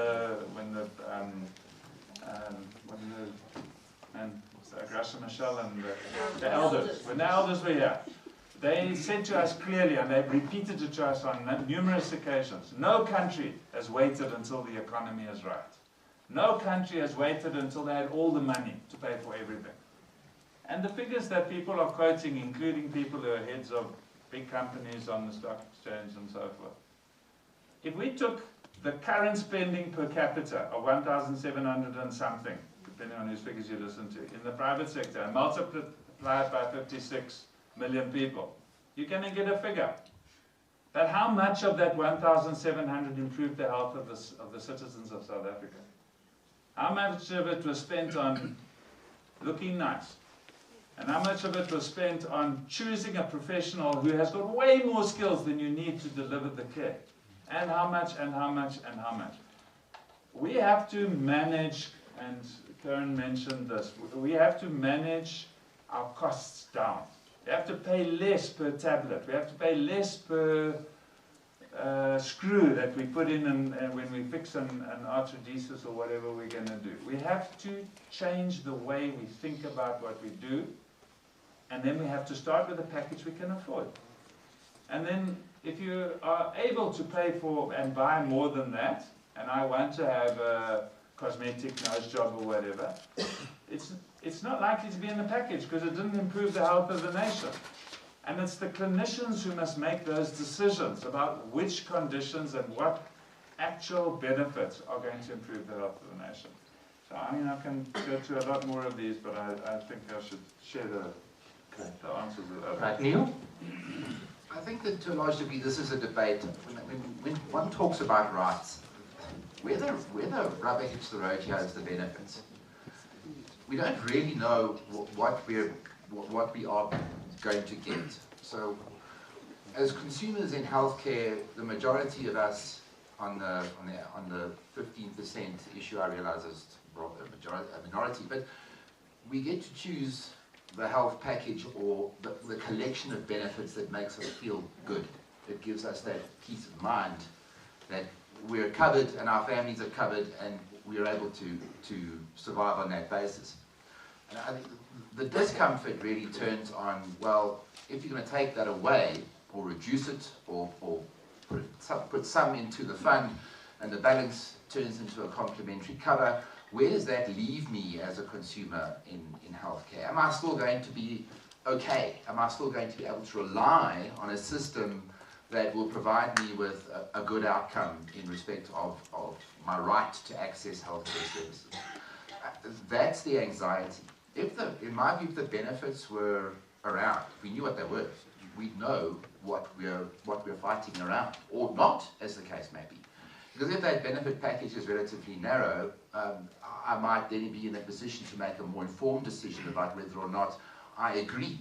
Gracia Michelle and the elders, when the elders were here, they said to us clearly, and they've repeated it to us on numerous occasions, no country has waited until the economy is right. No country has waited until they had all the money to pay for everything. And the figures that people are quoting, including people who are heads of big companies on the stock exchange and so forth, if we took the current spending per capita of 1,700 and something, depending on whose figures you listen to, in the private sector, and multiply it by 56 million people, you're going to get a figure. But how much of that 1,700 improved the health of the citizens of South Africa? How much of it was spent on looking nice? And how much of it was spent on choosing a professional who has got way more skills than you need to deliver the care? And how much, and how much, and how much? We have to manage, and Karen mentioned this, we have to manage our costs down. We have to pay less per tablet. We have to pay less per screw that we put in and when we fix an arthrodesis or whatever we're going to do. We have to change the way we think about what we do, and then we have to start with a package we can afford. And then if you are able to pay for and buy more than that, and I want to have a cosmetic nose job or whatever, it's not likely to be in the package because it didn't improve the health of the nation. And it's the clinicians who must make those decisions about which conditions and what actual benefits are going to improve the health of the nation. So I mean, I can go to a lot more of these, but I think I should share the answers with others. Right, Neil? I think that to a large degree this is a debate. When one talks about rights, where the rubber hits the road here is the benefits. We don't really know what we are going to get. So, as consumers in healthcare, the majority of us on the 15% issue, I realize is a minority, but we get to choose the health package or the collection of benefits that makes us feel good. It gives us that peace of mind that we're covered and our families are covered and we're able to survive on that basis. And I think the discomfort really turns on, well, if you're going to take that away or reduce it or put some into the fund and the balance turns into a complementary cover, where does that leave me as a consumer in healthcare? Am I still going to be okay? Am I still going to be able to rely on a system that will provide me with a good outcome in respect of my right to access healthcare services? That's the anxiety. in my view, if the benefits were around, if we knew what they were, we'd know what we're fighting around, or not, as the case may be. Because if that benefit package is relatively narrow, I might then be in a position to make a more informed decision about whether or not I agree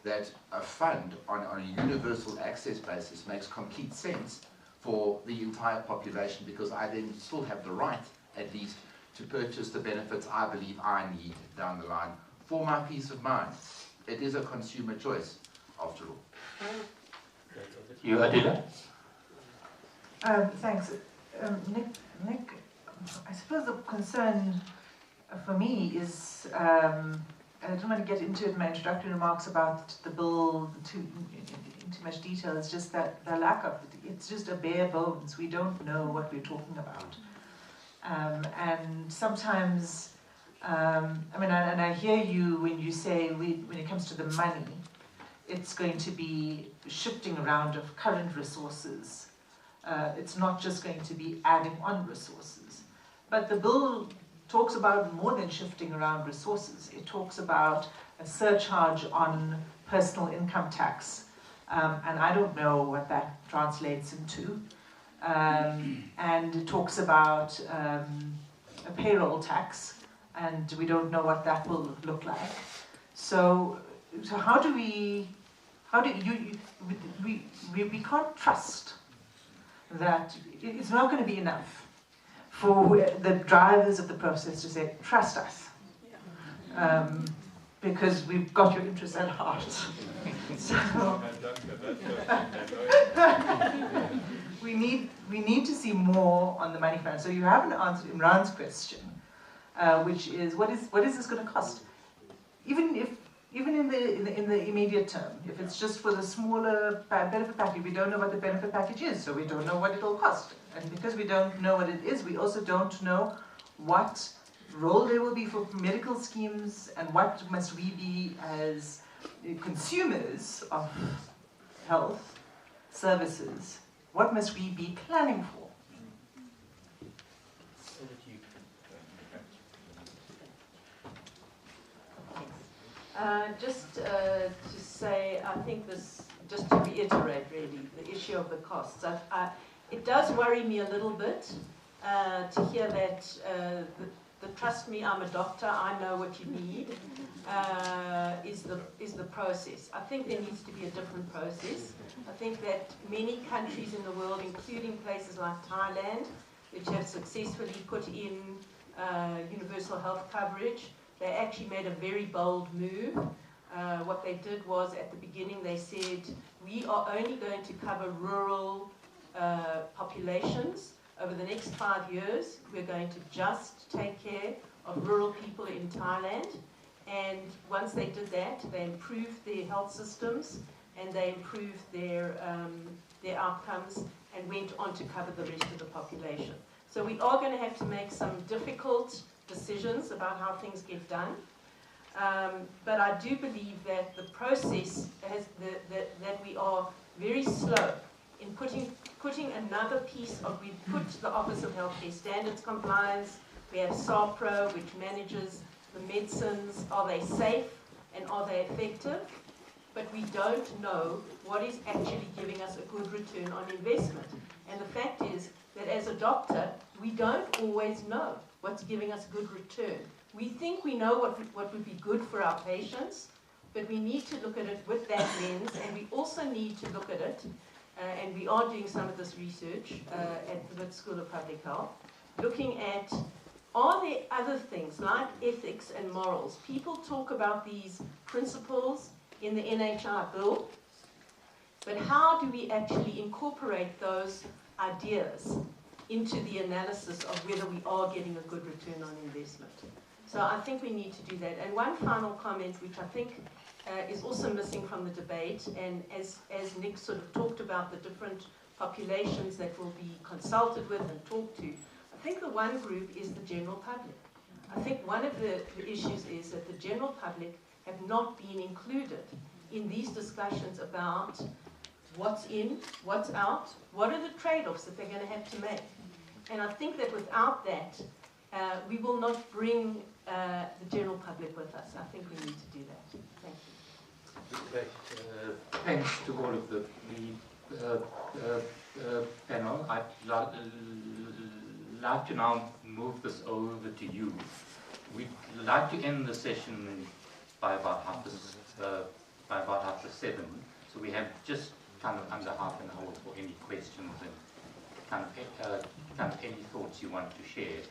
that a fund on a universal access basis makes complete sense for the entire population, because I then still have the right, at least, to purchase the benefits I believe I need down the line for my peace of mind. It is a consumer choice, after all. You, Adila? Thanks. Nick, I suppose the concern for me is, and I don't want to get into it in my introductory remarks about the bill in too much detail, it's just that the lack of it, it's just a bare bones. We don't know what we're talking about. And sometimes, and I hear you when you say when it comes to the money, it's going to be shifting around of current resources. It's not just going to be adding on resources. But the bill talks about more than shifting around resources. It talks about a surcharge on personal income tax. And I don't know what that translates into. And it talks about a payroll tax, and we don't know what that will look like. So we can't trust that it's not going to be enough for the drivers of the process to say, trust us, because we've got your interests at heart. So we need to see more on the money front. So you haven't answered Imran's question, which is what is this going to cost? Even in the immediate term, if it's just for the smaller benefit package, we don't know what the benefit package is, so we don't know what it'll cost. And because we don't know what it is, we also don't know what role there will be for medical schemes, and what must we be as consumers of health services, what must we be planning for? Just to say, I think this, just to reiterate really, the issue of the costs. It does worry me a little bit to hear that the trust me, I'm a doctor, I know what you need, is the process. I think there needs to be a different process. I think that many countries in the world, including places like Thailand, which have successfully put in universal health coverage, they actually made a very bold move. What they did was, at the beginning, they said, we are only going to cover rural populations. Over the next 5 years, we're going to just take care of rural people in Thailand. And once they did that, they improved their health systems, and they improved their outcomes, and went on to cover the rest of the population. So we are going to have to make some difficult decisions about how things get done. But I do believe that the process that we are very slow in putting another piece of, we put the Office of Healthcare Standards Compliance, we have SAPRO, which manages the medicines, are they safe and are they effective? But we don't know what is actually giving us a good return on investment. And the fact is that as a doctor, we don't always know what's giving us a good return. We think we know what would be good for our patients, but we need to look at it with that lens, and we also need to look at it, and we are doing some of this research at the Wits School of Public Health, looking at, are there other things like ethics and morals? People talk about these principles in the NHI Bill, but how do we actually incorporate those ideas into the analysis of whether we are getting a good return on investment? So I think we need to do that. And one final comment, which I think is also missing from the debate, and as Nick sort of talked about the different populations that will be consulted with and talked to, I think the one group is the general public. I think one of the issues is that the general public have not been included in these discussions about what's in, what's out, what are the trade-offs that they're going to have to make. And I think that without that, we will not bring the general public with us. I think we need to do that. Thank you. Okay, thanks to all of the panel. I'd like to now move this over to you. We'd like to end the session by about 7:30. So we have just kind of under half an hour for any questions and kind of any thoughts you want to share.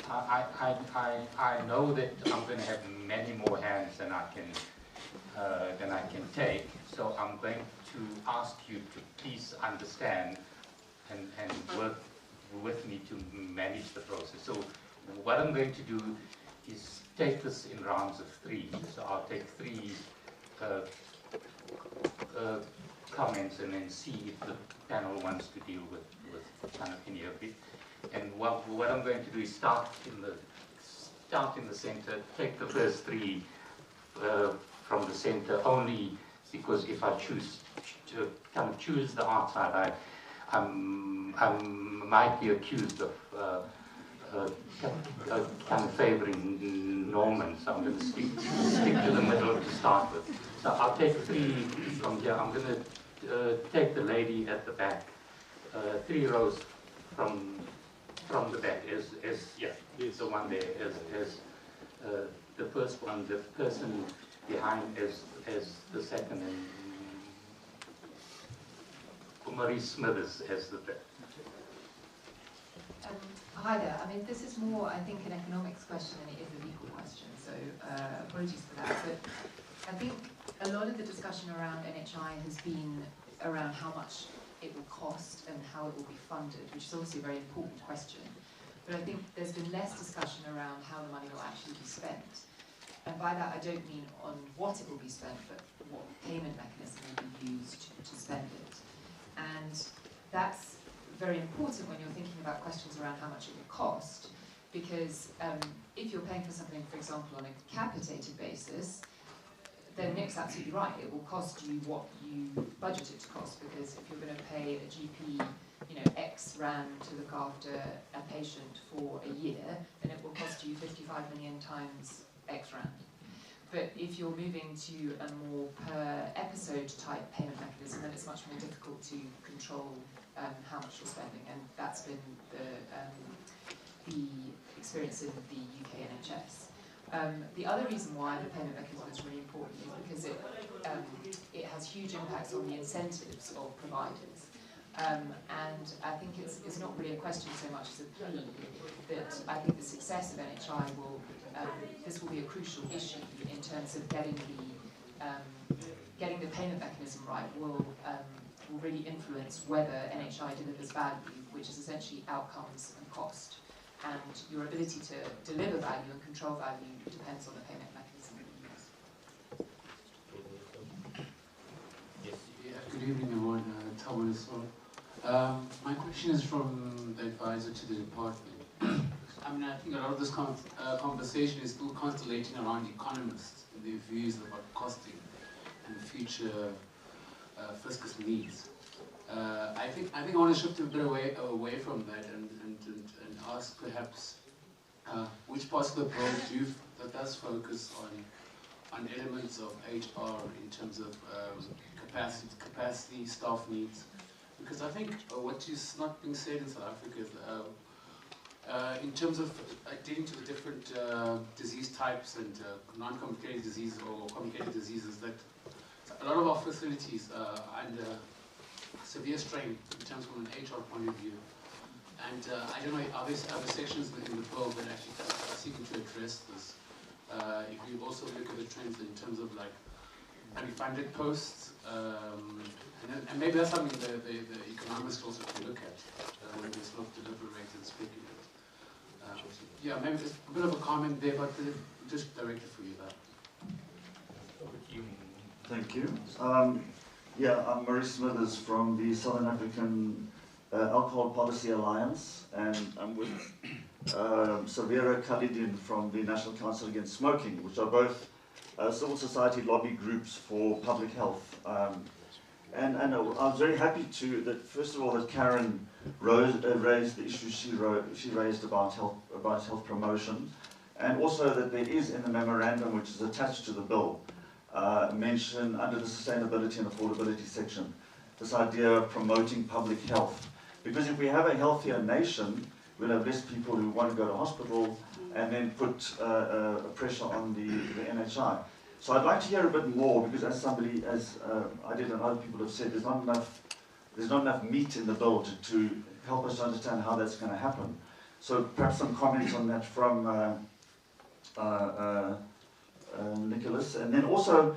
I know that I'm going to have many more hands than I can take, so I'm going to ask you to please understand and work with me to manage the process. So what I'm going to do is take this in rounds of 3. So I'll take 3 comments and then see if the panel wants to deal with kind of any of it. And what I'm going to do is start in the center, take the first 3 from the center only because if I choose to kind of choose the outside, I might be accused of kind of favoring Norman, so I'm going to stick to the middle to start with. So I'll take 3 from here. I'm going to take the lady at the back, 3 rows from the back is the one there as the first one, the person behind as the second, and Marie Smithers as the third. Hi there. I mean, this is more, I think, an economics question than it is a legal question, so apologies for that. But I think a lot of the discussion around NHI has been around how much it will cost and how it will be funded, which is obviously a very important question. But I think there's been less discussion around how the money will actually be spent. And by that, I don't mean on what it will be spent, but what payment mechanism will be used to spend it. And that's very important when you're thinking about questions around how much it will cost, because if you're paying for something, for example, on a capitated basis, then Nick's absolutely right. It will cost you what you budget it to cost, because if you're going to pay a GP, X rand to look after a patient for a year, then it will cost you 55 million times X rand. But if you're moving to a more per episode type payment mechanism, then it's much more difficult to control how much you're spending, and that's been the experience in the UK NHS. The other reason why the payment mechanism is really important is because it has huge impacts on the incentives of providers. And I think it's not really a question so much as a plea that I think the success of NHI this will be a crucial issue in terms of getting the payment mechanism right will really influence whether NHI delivers value, which is essentially outcomes and cost. And your ability to deliver value and control value depends on the payment mechanism that you use. Yes. Good evening, everyone. Tawon as well. My question is from the advisor to the department. I mean, I think a lot of this conversation is still constellating around economists and their views about costing and future fiscal needs. I think I want to shift a bit away from that and ask perhaps which parts of the bill does focus on elements of HR in terms of capacity, staff needs. Because I think what is not being said in South Africa is in terms of dealing to the different disease types and non-complicated diseases or complicated diseases, that a lot of our facilities are under severe strain in terms from an HR point of view. And I don't know, are there sections within the bill that actually are seeking to address this? If you also look at the trends in terms of like unfunded posts, and maybe that's something the economists also can look at when they sort of deliberate and speculate. Yeah, maybe it's a bit of a comment there, but just directly for you there. Thank you. Yeah, I'm Marie Smithers from the Southern African Alcohol Policy Alliance, and I'm with Savira Khalidin from the National Council Against Smoking, which are both civil society lobby groups for public health. And I was very happy that first of all that Karen raised the issues she raised about health promotion, and also that there is in the memorandum which is attached to the bill, mention under the sustainability and affordability section, this idea of promoting public health. Because if we have a healthier nation, we'll have less people who want to go to hospital and then put pressure on the NHI. So I'd like to hear a bit more, because as somebody, as I did and other people have said, there's not enough meat in the bill to help us to understand how that's going to happen. So perhaps some comments on that from Nicholas. And then also,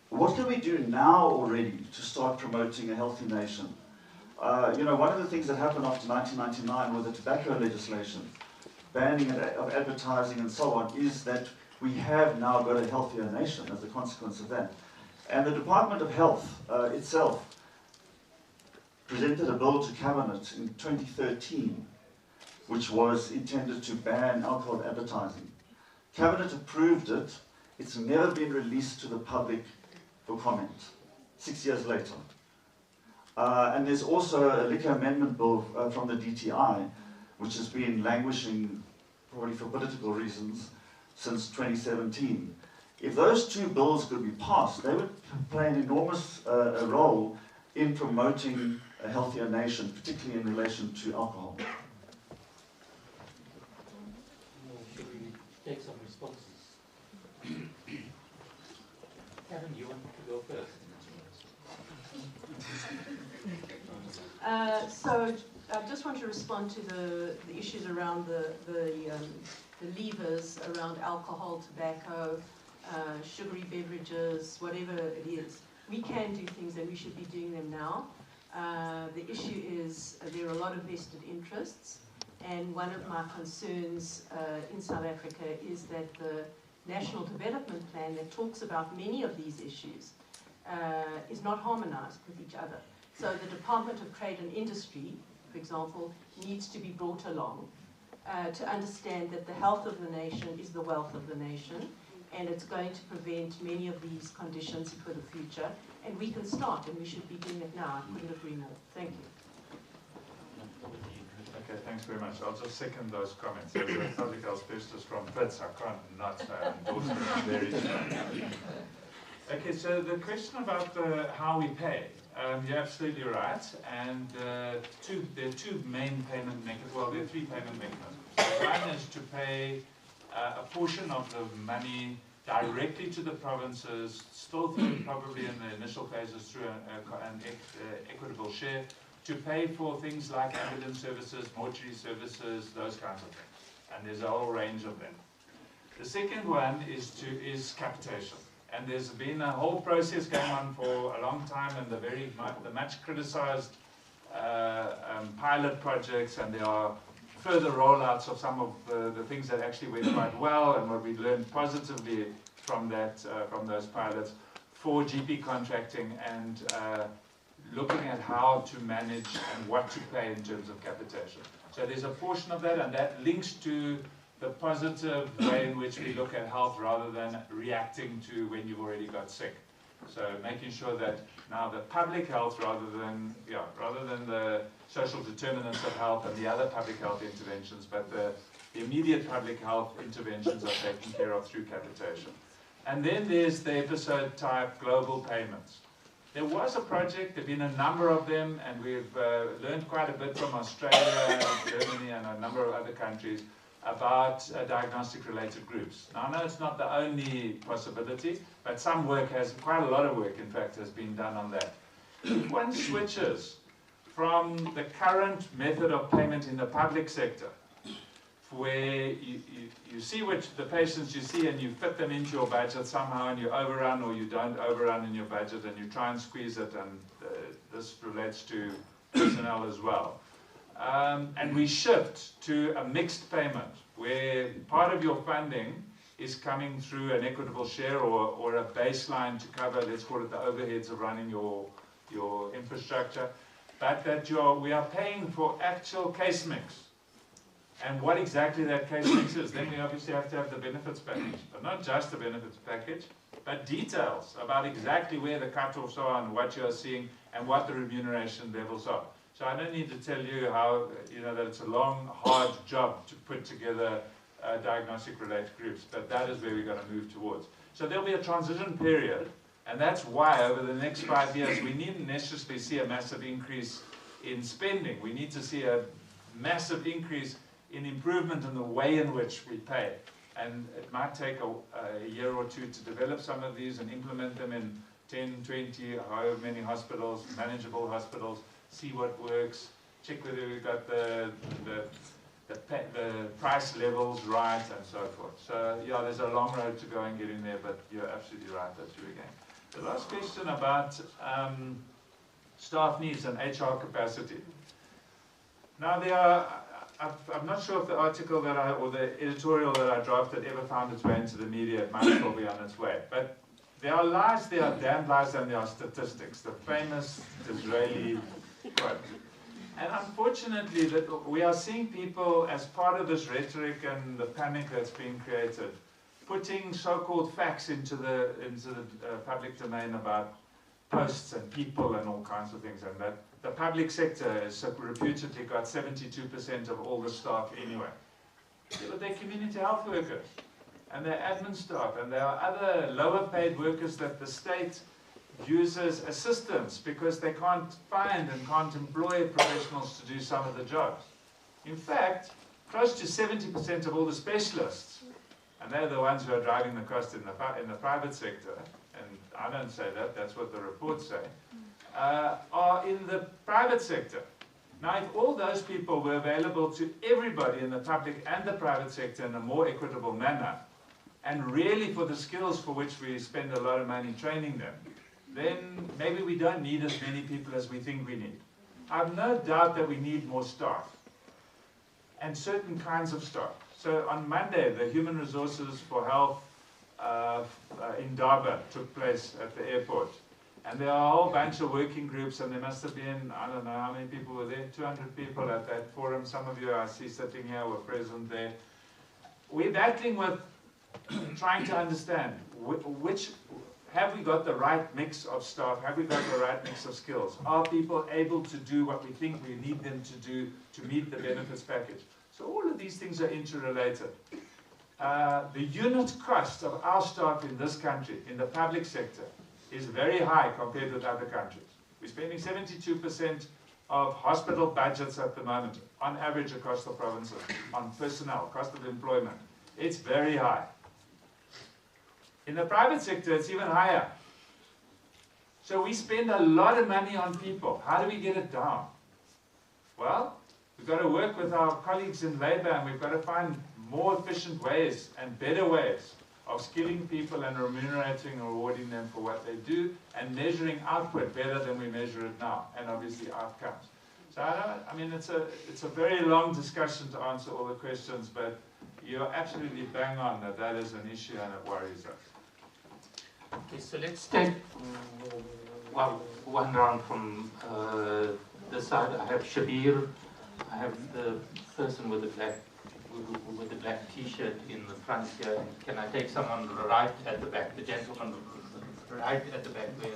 what can we do now already to start promoting a healthy nation? You know, one of the things that happened after 1999 with the tobacco legislation, banning of advertising and so on, is that we have now got a healthier nation as a consequence of that. And the Department of Health itself presented a bill to Cabinet in 2013, which was intended to ban alcohol advertising. Cabinet approved it. It's never been released to the public for comment, 6 years later. And there's also a liquor amendment bill from the DTI, which has been languishing, probably for political reasons, since 2017. If those two bills could be passed, they would play an enormous role in promoting a healthier nation, particularly in relation to alcohol. Should we take some responses? Karen, you want to go first? So I just want to respond to the issues around the levers around alcohol, tobacco, sugary beverages, whatever it is. We can do things and we should be doing them now. The issue is there are a lot of vested interests, and one of my concerns in South Africa is that the National Development Plan that talks about many of these issues is not harmonized with each other. So the Department of Trade and Industry, for example, needs to be brought along to understand that the health of the nation is the wealth of the nation, and it's going to prevent many of these conditions for the future. And we can start, and we should be doing it now. I couldn't agree more. Thank you. Okay, thanks very much. I'll just second those comments. As a public health specialist from FITS, I can't not endorse them very strongly. Okay, so the question about how we pay, you're absolutely right. And there are two main payment mechanisms. Well, there are three payment mechanisms. One is to pay a portion of the money directly to the provinces, still through probably in the initial phases through an equitable share, to pay for things like ambulance services, mortuary services, those kinds of things. And there's a whole range of them. The second one is capitation. And there's been a whole process going on for a long time, and the much criticized pilot projects, and there are further rollouts of some of the things that actually went quite well, and what we learned positively from those pilots for GP contracting and looking at how to manage and what to pay in terms of capitation. So there's a portion of that, and that links to the positive way in which we look at health rather than reacting to when you've already got sick. So making sure that now the public health rather than the social determinants of health and the other public health interventions, but the immediate public health interventions are taken care of through capitation. And then there's the episode type global payments. There was a project, there have been a number of them, and we've learned quite a bit from Australia, Germany, and a number of other countries about diagnostic-related groups. Now, I know it's not the only possibility, but some work quite a lot of work, in fact, has been done on that. If one switches from the current method of payment in the public sector, where you see the patients you see and you fit them into your budget somehow, and you overrun or you don't overrun in your budget, and you try and squeeze it, and this relates to personnel as well. And we shift to a mixed payment, where part of your funding is coming through an equitable share or a baseline to cover, let's call it the overheads of running your infrastructure, but that we are paying for actual case mix. And what exactly that case mix is, then we obviously have to have the benefits package, but not just the benefits package, but details about exactly where the cutoffs are and what you are seeing and what the remuneration levels are. So I don't need to tell you how, that it's a long, hard job to put together diagnostic related groups, but that is where we're going to move towards. So there'll be a transition period, and that's why over the next 5 years we needn't necessarily see a massive increase in spending. We need to see a massive increase in improvement in the way in which we pay. And it might take a year or two to develop some of these and implement them in 10, 20, however many hospitals, manageable hospitals, see what works, check whether we've got the price levels right, and so forth. So yeah, there's a long road to go and get in there, but you're absolutely right, that's you again. The last question about staff needs and HR capacity. Now I'm not sure if the article that or the editorial that I drafted ever found its way into the media. It might still be on its way. But there are lies, there are damn lies, and there are statistics. The famous Disraeli quote. And unfortunately, that we are seeing people, as part of this rhetoric and the panic that's being created, putting so-called facts into the public domain about posts and people and all kinds of things, and that the public sector has reputedly got 72% of all the staff anyway. Yeah, but they're community health workers, and they're admin staff, and there are other lower paid workers that the state uses assistants because they can't find and can't employ professionals to do some of the jobs. In fact, close to 70% of all the specialists, and they're the ones who are driving the cost in the private sector, and I don't say that, that's what the reports say, are in the private sector. Now, if all those people were available to everybody in the public and the private sector in a more equitable manner, and really for the skills for which we spend a lot of money training them, then maybe we don't need as many people as we think we need. I have no doubt that we need more staff, and certain kinds of staff. So on Monday, the Human Resources for Health in Durban took place at the airport. And there are a whole bunch of working groups, and there must have been, I don't know how many people were there, 200 people at that forum. Some of you I see sitting here were present there. We're battling with trying to understand which, have we got the right mix of staff? Have we got the right mix of skills? Are people able to do what we think we need them to do to meet the benefits package? So all of these things are interrelated. The unit cost of our staff in this country, in the public sector, is very high compared with other countries. We're spending 72% of hospital budgets at the moment, on average across the provinces, on personnel, cost of employment. It's very high. In the private sector, it's even higher. So we spend a lot of money on people. How do we get it down? Well, we've got to work with our colleagues in labor, and we've got to find more efficient ways and better ways of skilling people and remunerating and rewarding them for what they do, and measuring output better than we measure it now, and obviously outcomes. So I mean, it's a very long discussion to answer all the questions, but you're absolutely bang on that that is an issue and it worries us. Okay, so let's take one round from this side. I have Shabir, I have the person with the black t-shirt in the front here. Can I take someone right at the back? The gentleman right at the back there,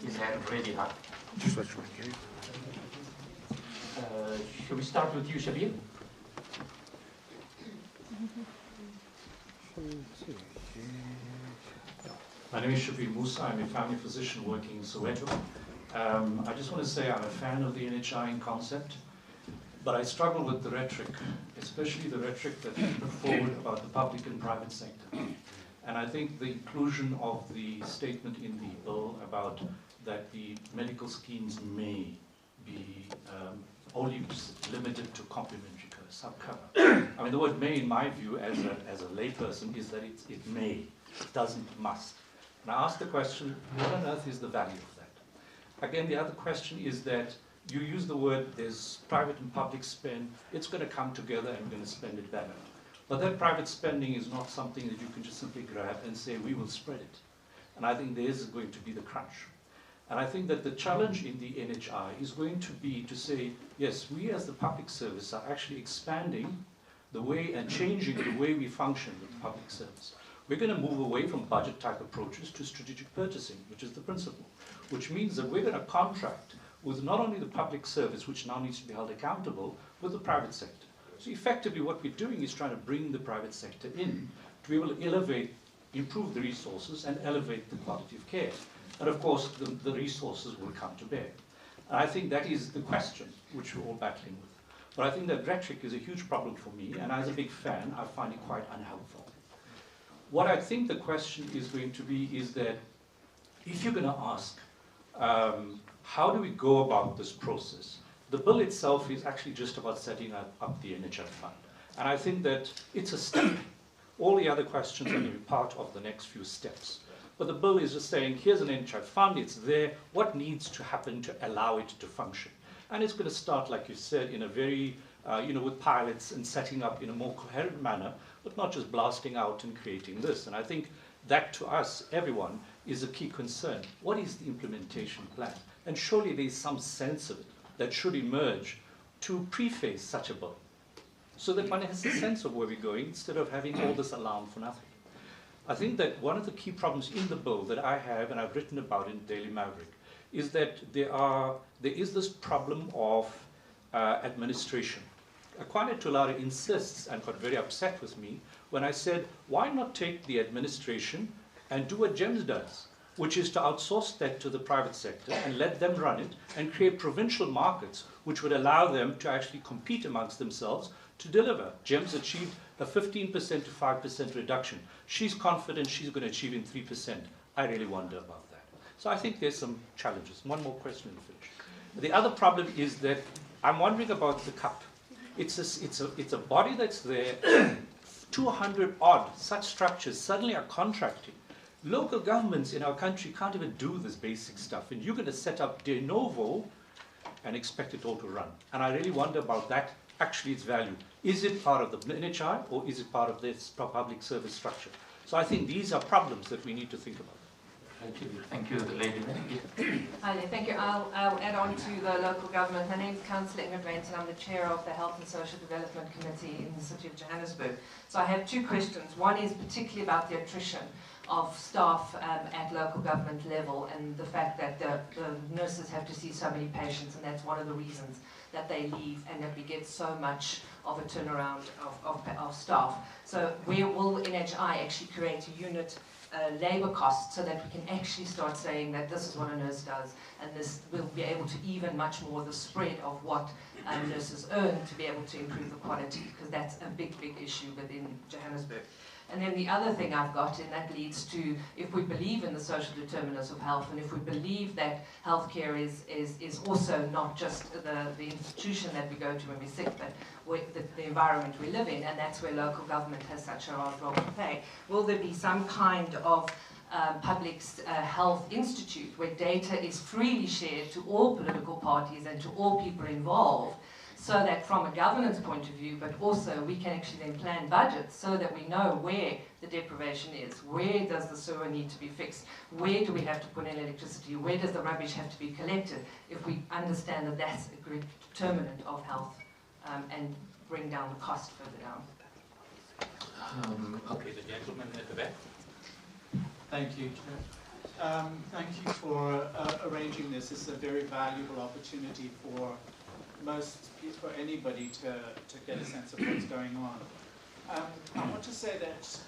his hand really high. Shall we start with you, Shabir? My name is Shabir Musa. I'm a family physician working in Soweto. I just want to say I'm a fan of the NHI in concept, but I struggle with the rhetoric, especially the rhetoric that you put forward about the public and private sector. And I think the inclusion of the statement in the bill about that the medical schemes may be only limited to complementary subcover. I mean, the word may, in my view, as a layperson, is that it may, it doesn't must. And I ask the question, what on earth is the value of that? Again, the other question is that you use the word, there's private and public spend, it's going to come together and we're going to spend it better. But that private spending is not something that you can just simply grab and say, we will spread it. And I think there's going to be the crunch. And I think that the challenge in the NHI is going to be to say, yes, we as the public service are actually expanding the way and changing the way we function with public service. We're going to move away from budget type approaches to strategic purchasing, which is the principle, which means that we're going to contract with not only the public service, which now needs to be held accountable, with the private sector. So effectively what we're doing is trying to bring the private sector in to be able to improve the resources and elevate the quality of care. And of course, the resources will come to bear. And I think that is the question which we're all battling with. But I think that rhetoric is a huge problem for me, and as a big fan, I find it quite unhelpful. What I think the question is going to be is that if you're going to ask, how do we go about this process? The bill itself is actually just about setting up the NHI fund. And I think that it's a step. All the other questions are going to be part of the next few steps. But the bill is just saying, here's an NHI fund, it's there, what needs to happen to allow it to function? And it's going to start, like you said, in a very, with pilots and setting up in a more coherent manner, but not just blasting out and creating this. And I think that to us, everyone, is a key concern. What is the implementation plan? And surely there's some sense of it that should emerge to preface such a bill, so that one has a sense of where we're going instead of having all this alarm for nothing. I think that one of the key problems in the bill that I have, and I've written about in Daily Maverick, is that there is this problem of administration. Kwame Tulare insists and got very upset with me when I said, why not take the administration and do what GEMS does, which is to outsource that to the private sector and let them run it and create provincial markets which would allow them to actually compete amongst themselves to deliver. GEMS achieved a 15% to 5% reduction. She's confident she's going to achieve in 3%. I really wonder about that. So I think there's some challenges. One more question and finish. The other problem is that I'm wondering about the CUP. It's a body that's there, 200 odd such structures suddenly are contracting. Local governments in our country can't even do this basic stuff, and you're going to set up de novo and expect it all to run. And I really wonder about that, actually its value. Is it part of the NHI or is it part of this public service structure? So I think these are problems that we need to think about. Thank you. Thank you, the lady there. Hi there, thank you. I'll add on to the local government. My name is Councillor Ingrid Rains and I'm the chair of the Health and Social Development Committee in the City of Johannesburg. So I have two questions. One is particularly about the attrition of staff at local government level and the fact that the nurses have to see so many patients, and that's one of the reasons that they leave and that we get so much of a turnaround of staff. So where will NHI actually create a unit labour cost so that we can actually start saying that this is what a nurse does, and this will be able to even much more the spread of what nurses earn to be able to improve the quality, because that's a big, big issue within Johannesburg. And then the other thing I've got, and that leads to, if we believe in the social determinants of health, and if we believe that healthcare is also not just the institution that we go to when we're sick, but the environment we live in, and that's where local government has such a large role to play. Will there be some kind of public health institute where data is freely shared to all political parties and to all people involved, so that from a governance point of view, but also we can actually then plan budgets so that we know where the deprivation is, where does the sewer need to be fixed, where do we have to put in electricity, where does the rubbish have to be collected, if we understand that that's a great determinant of health and bring down the cost further down. Okay, the gentleman at the back. Thank you, Chair. Thank you for arranging this. This is a very valuable opportunity for anybody to get a sense of what's going on. I want to say that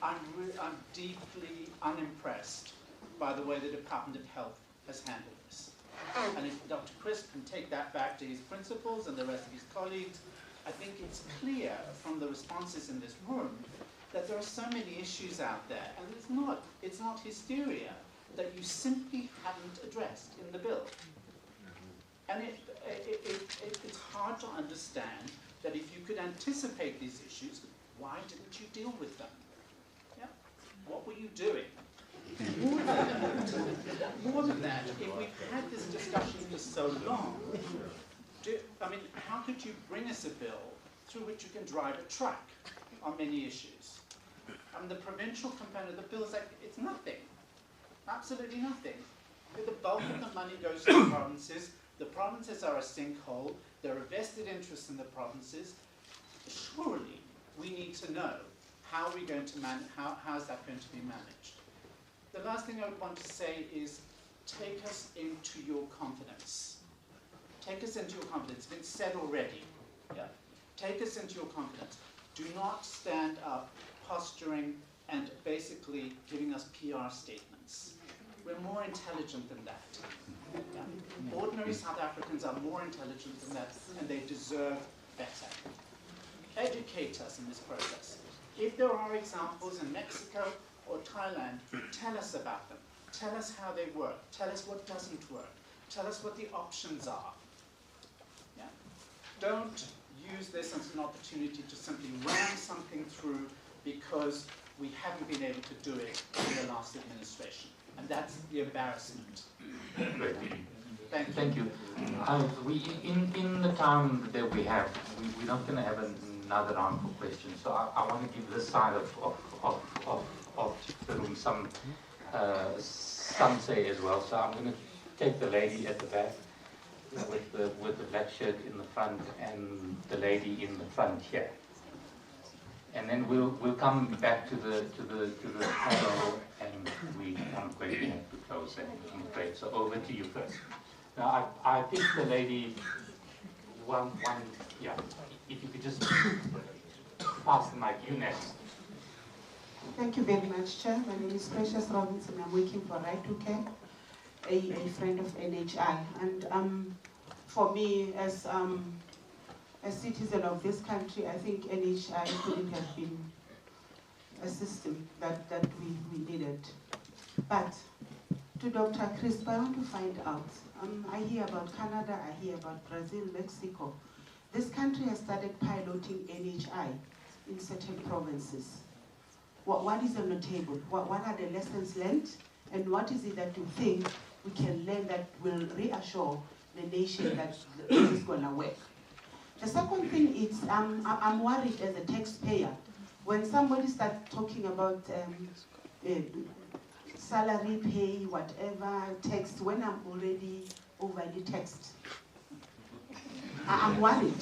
I'm deeply unimpressed by the way the Department of Health has handled this. And if Dr. Chris can take that back to his principals and the rest of his colleagues, I think it's clear from the responses in this room that there are so many issues out there, and it's not hysteria, that you simply haven't addressed in the bill. And it's hard to understand that if you could anticipate these issues, why didn't you deal with them? Yeah? What were you doing? More than that, if we've had this discussion for so long, how could you bring us a bill through which you can drive a truck on many issues? The provincial component of the bill is like, it's nothing. Absolutely nothing. The bulk of the money goes to the provinces. The provinces are a sinkhole. There are vested interests in the provinces. Surely we need to know how we're going to how is that going to be managed. The last thing I would want to say is take us into your confidence. Take us into your confidence. It's been said already. Yeah? Take us into your confidence. Do not stand up posturing and basically giving us PR statements. We're more intelligent than that. Yeah. Ordinary South Africans are more intelligent than that, and they deserve better. Educate us in this process. If there are examples in Mexico or Thailand, tell us about them. Tell us how they work. Tell us what doesn't work. Tell us what the options are. Yeah? Don't use this as an opportunity to simply ram something through because we haven't been able to do it in the last administration. And that's the embarrassment. Great. Thank you. Thank you. In the time that we have, we're not going to have another round for questions. So I want to give this side of the room some say as well. So I'm going to take the lady at the back with the black shirt in the front and the lady in the front here. And then we'll come back to the panel, and I'm going to have to close that. Great. So over to you first. Now I think the lady yeah. If you could just pass the mic, you next. Thank you very much, Chair. My name is Precious Robinson. I'm working for Right to Care, a friend of NHI. And for me, as a citizen of this country, I think NHI couldn't have been a system that we needed. But to Dr. Crisp, I want to find out. I hear about Canada, I hear about Brazil, Mexico. This country has started piloting NHI in certain provinces. What is on the table? What are the lessons learned? And what is it that you think we can learn that will reassure the nation that this is going to work? The second thing is, I'm worried as a taxpayer when somebody starts talking about salary pay, whatever, tax, when I'm already overly taxed. I'm worried.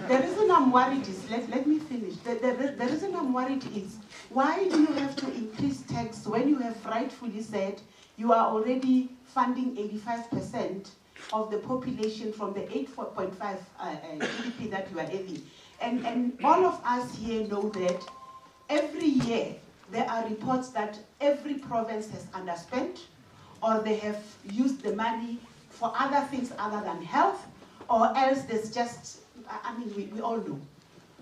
The reason I'm worried is, let me finish. The reason I'm worried is, why do you have to increase tax when you have rightfully said you are already funding 85% of the population from the 8.5 GDP that you are having? And all of us here know that every year there are reports that every province has underspent, or they have used the money for other things other than health, or else there's just, I mean, we all know.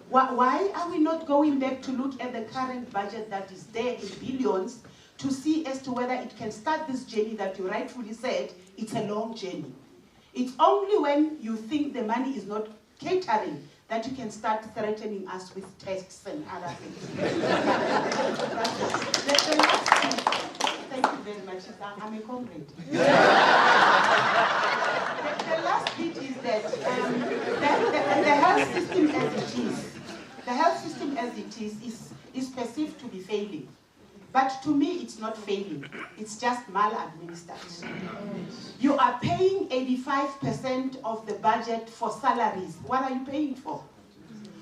Why are we not going back to look at the current budget that is there in billions to see as to whether it can start this journey that you rightfully said, it's a long journey. It's only when you think the money is not catering that you can start threatening us with tests and other things. The last thing, thank you very much, I'm a comrade. The last bit is that the health system as it is perceived to be failing. But to me, it's not failing. It's just maladministered. You are paying 85% of the budget for salaries. What are you paying for?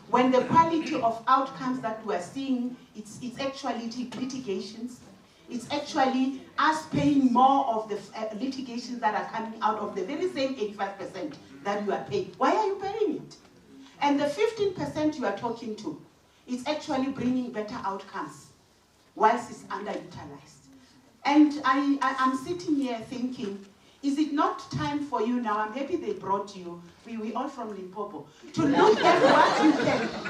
When the quality of outcomes that we are seeing, it's actually litigations. It's actually us paying more of the litigations that are coming out of the very same 85% that you are paying. Why are you paying it? And the 15% you are talking to, it's actually bringing better outcomes whilst it's underutilized. And I'm sitting here thinking, is it not time for you now? I'm happy they brought you. We all from Limpopo. To look at what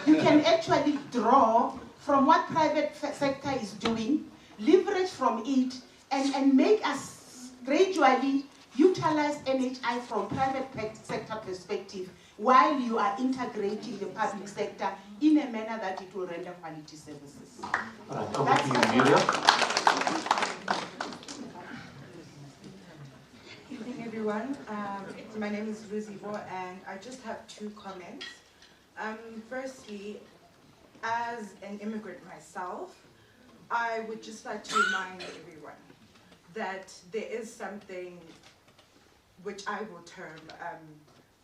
you can actually draw from what private sector is doing, leverage from it, and make us gradually utilize NHI from private sector perspective while you are integrating the public sector in a manner that it will render quality services. Over to you, Muriel. Good evening, everyone. My name is Luzibo, and I just have two comments. Firstly, as an immigrant myself, I would just like to remind everyone that there is something which I will term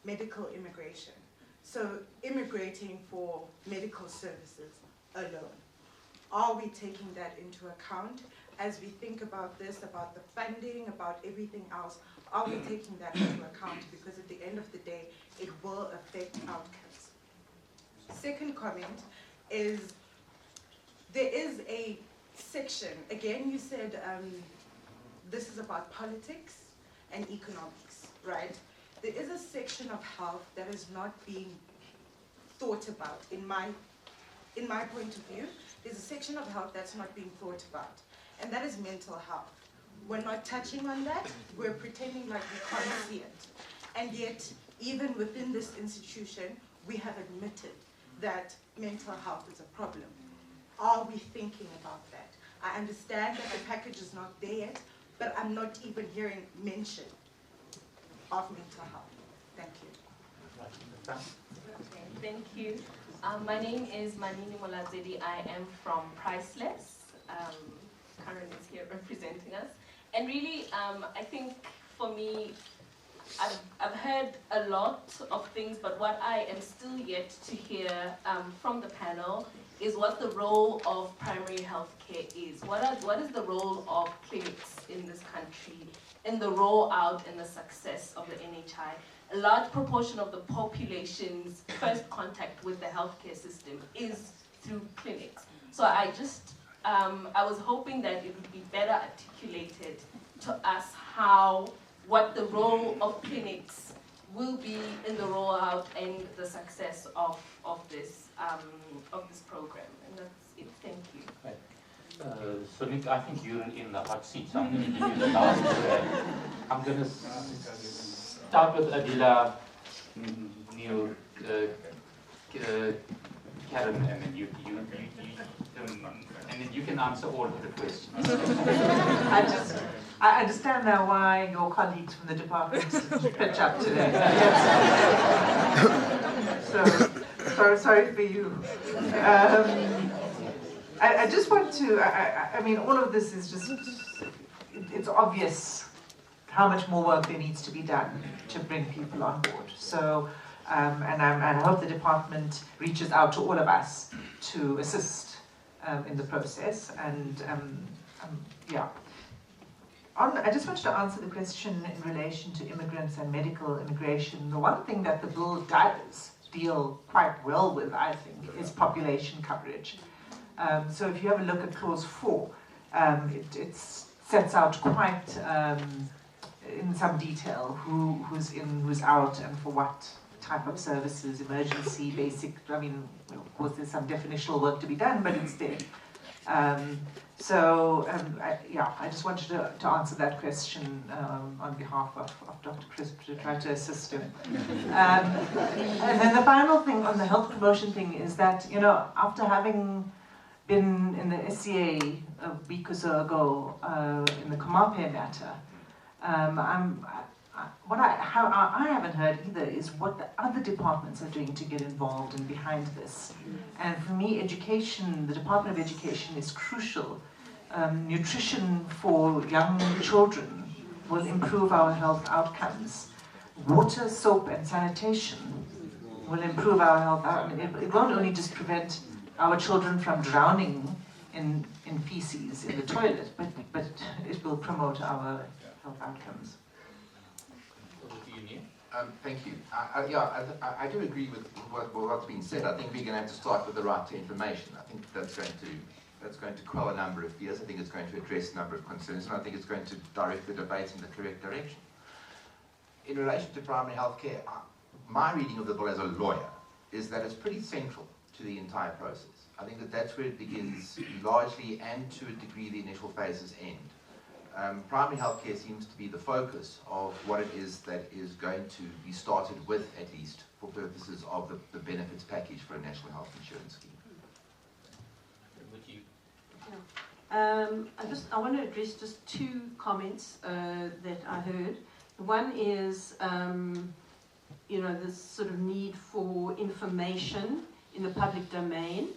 medical immigration. So immigrating for medical services alone. Are we taking that into account as we think about this, about the funding, about everything else? Are we taking that into account? Because at the end of the day, it will affect outcomes. Second comment is there is a section, again you said this is about politics and economics, right? There is a section of health that is not being thought about in my point of view. There's a section of health that's not being thought about, and that is mental health. We're not touching on that, we're pretending like we can't see it. And yet, even within this institution, we have admitted that mental health is a problem. Are we thinking about that? I understand that the package is not there yet, but I'm not even hearing mention of mental health. Thank you. Okay, thank you. My name is Manini Molazedi. I am from Priceless. Karen is here representing us. And really, I think for me, I've heard a lot of things, but what I am still yet to hear from the panel is what the role of primary health care is. What is the role of clinics in this country, in the rollout and the success of the NHI? A large proportion of the population's first contact with the healthcare system is through clinics. So I was hoping that it would be better articulated to us what the role of clinics will be in the rollout and the success of this program. And that's it. Thank you. Right. So Nick, I think you're in the hot seat, so I'm going to give you the last word. I'm going to start with Adila, Neil, Karen, and then and then you can answer all of the questions. I understand now why your colleagues from the department pitch up today. So sorry for you. I just want to, I mean, all of this is just, it's obvious how much more work there needs to be done to bring people on board. So, and I hope the department reaches out to all of us to assist in the process. And yeah. I just wanted to answer the question in relation to immigrants and medical immigration. The one thing that the bill does deal quite well with, I think, is population coverage. So if you have a look at Clause 4, it sets out quite in some detail who's in, who's out, and for what type of services, emergency, basic. I mean, of course, there's some definitional work to be done, but it's there. I just wanted to answer that question on behalf of Dr. Chris to try to assist him. And then the final thing on the health promotion thing is that, you know, after having been in the SCA a week or so ago in the Kamape matter, what I haven't heard either is what the other departments are doing to get involved and behind this. And for me, education, the Department of Education is crucial. Nutrition for young children will improve our health outcomes. Water, soap, and sanitation will improve our health outcomes. It won't only just prevent our children from drowning in feces in the toilet, but it will promote our health outcomes. Thank you. I do agree with what's been said. I think we're going to have to start with the right to information. I think that's going to quell a number of fears. I think it's going to address a number of concerns, and I think it's going to direct the debate in the correct direction. In relation to primary health care, my reading of the bill as a lawyer is that it's pretty central to the entire process. I think that that's where it begins largely, and to a degree the initial phases end. Primary health care seems to be the focus of what it is that is going to be started with, at least for purposes of the benefits package for a national health insurance scheme. I want to address just two comments that I heard. One is, this sort of need for information in the public domain,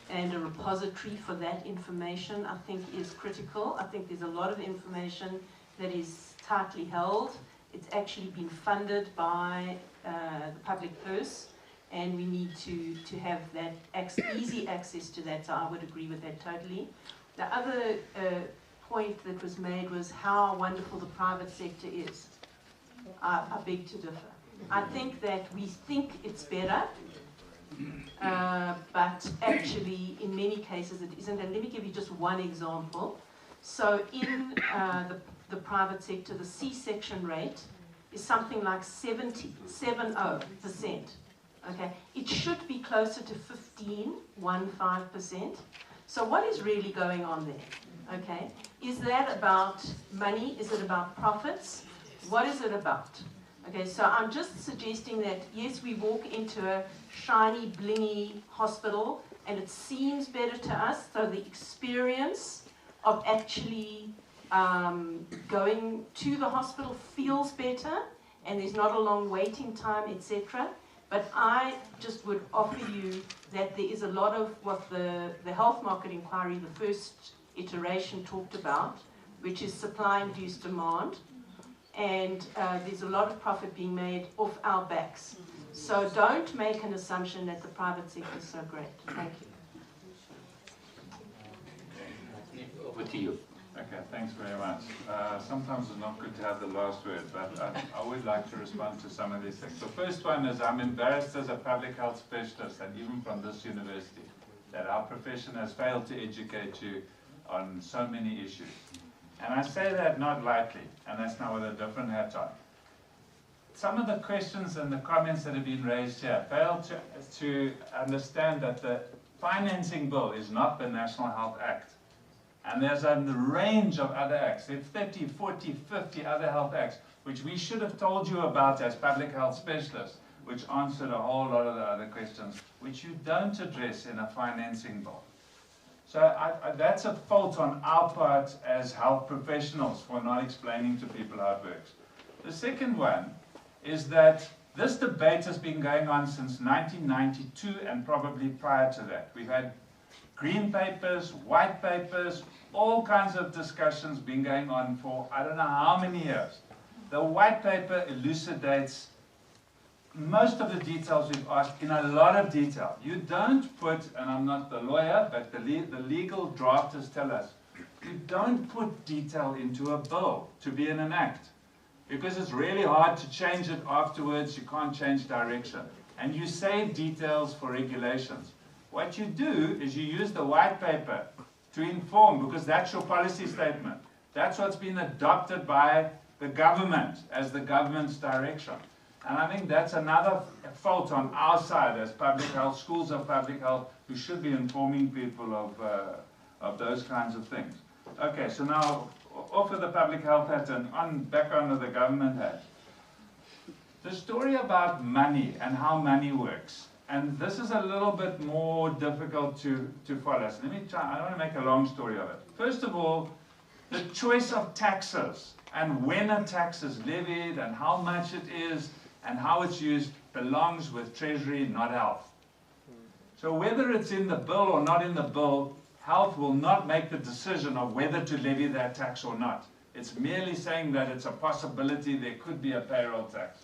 and a repository for that information, I think, is critical. I think there's a lot of information that is tightly held. It's actually been funded by the public purse, and we need to have that easy access to that, so I would agree with that totally. The other point that was made was how wonderful the private sector is. I beg to differ. I think that we think it's better, but actually in many cases it isn't. And let me give you just one example. So in the private sector, the C-section rate is something like 70%. Okay, it should be closer to 15%. So what is really going on there? Okay, is that about money? Is it about profits? What is it about? Okay, so I'm just suggesting that yes, we walk into a shiny, blingy hospital and it seems better to us, so the experience of actually going to the hospital feels better and there's not a long waiting time, etc. But I just would offer you that there is a lot of what the health market inquiry, the first iteration, talked about, which is supply-induced demand. And there's a lot of profit being made off our backs. So don't make an assumption that the private sector is so great. Thank you. Over to you. Okay, thanks very much. Sometimes it's not good to have the last word, but I would like to respond to some of these things. The first one is I'm embarrassed as a public health specialist, and even from this university, that our profession has failed to educate you on so many issues. And I say that not lightly, and that's now with a different hat on. Some of the questions and the comments that have been raised here fail to understand that the financing bill is not the National Health Act. And there's a range of other acts. There's 30, 40, 50 other health acts, which we should have told you about as public health specialists, which answered a whole lot of the other questions, which you don't address in a financing bill. So that's a fault on our part as health professionals for not explaining to people how it works. The second one is that this debate has been going on since 1992 and probably prior to that. We've had green papers, white papers, all kinds of discussions been going on for I don't know how many years. The white paper elucidates most of the details we've asked in a lot of detail. You don't put, and I'm not the lawyer, but the legal drafters tell us, you don't put detail into a bill to be in an act, because it's really hard to change it afterwards. You can't change direction. And you save details for regulations. What you do is you use the white paper to inform, because that's your policy statement. That's what's been adopted by the government as the government's direction. And I think that's another fault on our side as public health, schools of public health, who should be informing people of those kinds of things. Okay, so now off of the public health hat and back onto the government hat. The story about money and how money works. And this is a little bit more difficult to follow. So let me try, I don't want to make a long story of it. First of all, the choice of taxes and when a tax is levied and how much it is and how it's used belongs with Treasury, not Health. So whether it's in the bill or not in the bill, Health will not make the decision of whether to levy that tax or not. It's merely saying that it's a possibility there could be a payroll tax.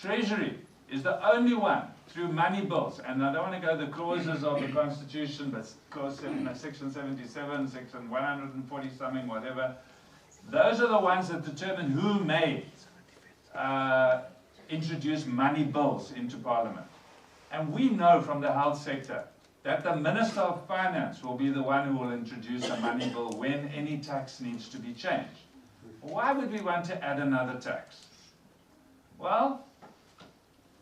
Treasury is the only one through money bills, and I don't want to go the clauses of the Constitution, but clause section 77, section 140 something, whatever. Those are the ones that determine who may introduce money bills into Parliament. And we know from the health sector that the Minister of Finance will be the one who will introduce a money bill when any tax needs to be changed. Why would we want to add another tax? Well,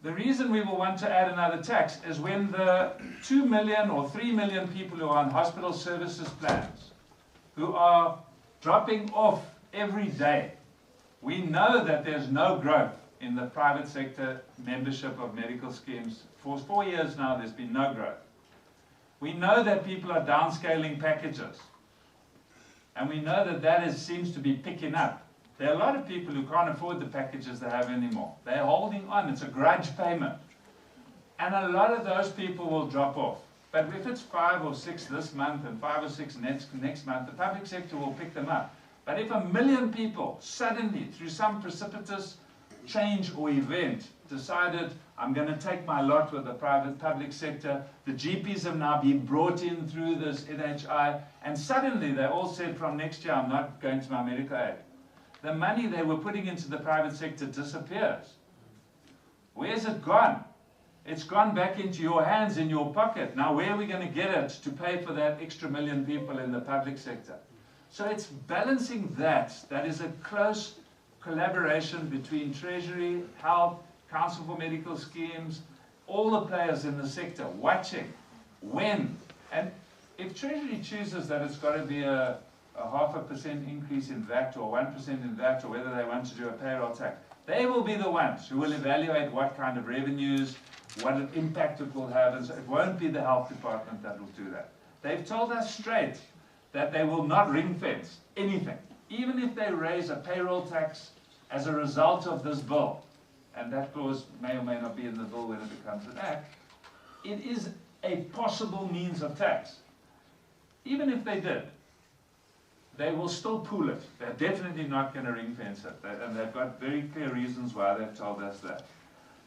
the reason we will want to add another tax is when the 2 million or 3 million people who are on hospital services plans, who are dropping off every day, we know that there's no growth in the private sector membership of medical schemes. For 4 years now, there's been no growth. We know that people are downscaling packages. And we know that that seems to be picking up. There are a lot of people who can't afford the packages they have anymore. They're holding on. It's a grudge payment. And a lot of those people will drop off. But if it's 5 or 6 this month and 5 or 6 next month, the public sector will pick them up. But if 1 million people suddenly, through some precipitous change or event, decided, I'm going to take my lot with the public sector, the GPs have now been brought in through this NHI, and suddenly they all said, from next year I'm not going to my medical aid. The money they were putting into the private sector disappears. Where's it gone? It's gone back into your hands, in your pocket. Now where are we going to get it to pay for that extra million people in the public sector? So it's balancing that. That is a close collaboration between Treasury, Health, Council for Medical Schemes, all the players in the sector, watching when. And if Treasury chooses that it's got to be a 0.5% increase in VAT or 1% in VAT, or whether they want to do a payroll tax, they will be the ones who will evaluate what kind of revenues, what an impact it will have, and so it won't be the health department that will do that. They've told us straight that they will not ring fence anything, even if they raise a payroll tax as a result of this bill, and that clause may or may not be in the bill when it becomes an act. It is a possible means of tax. Even if they did, they will still pool it. They're definitely not going to ring fence it, and they've got very clear reasons why they've told us that.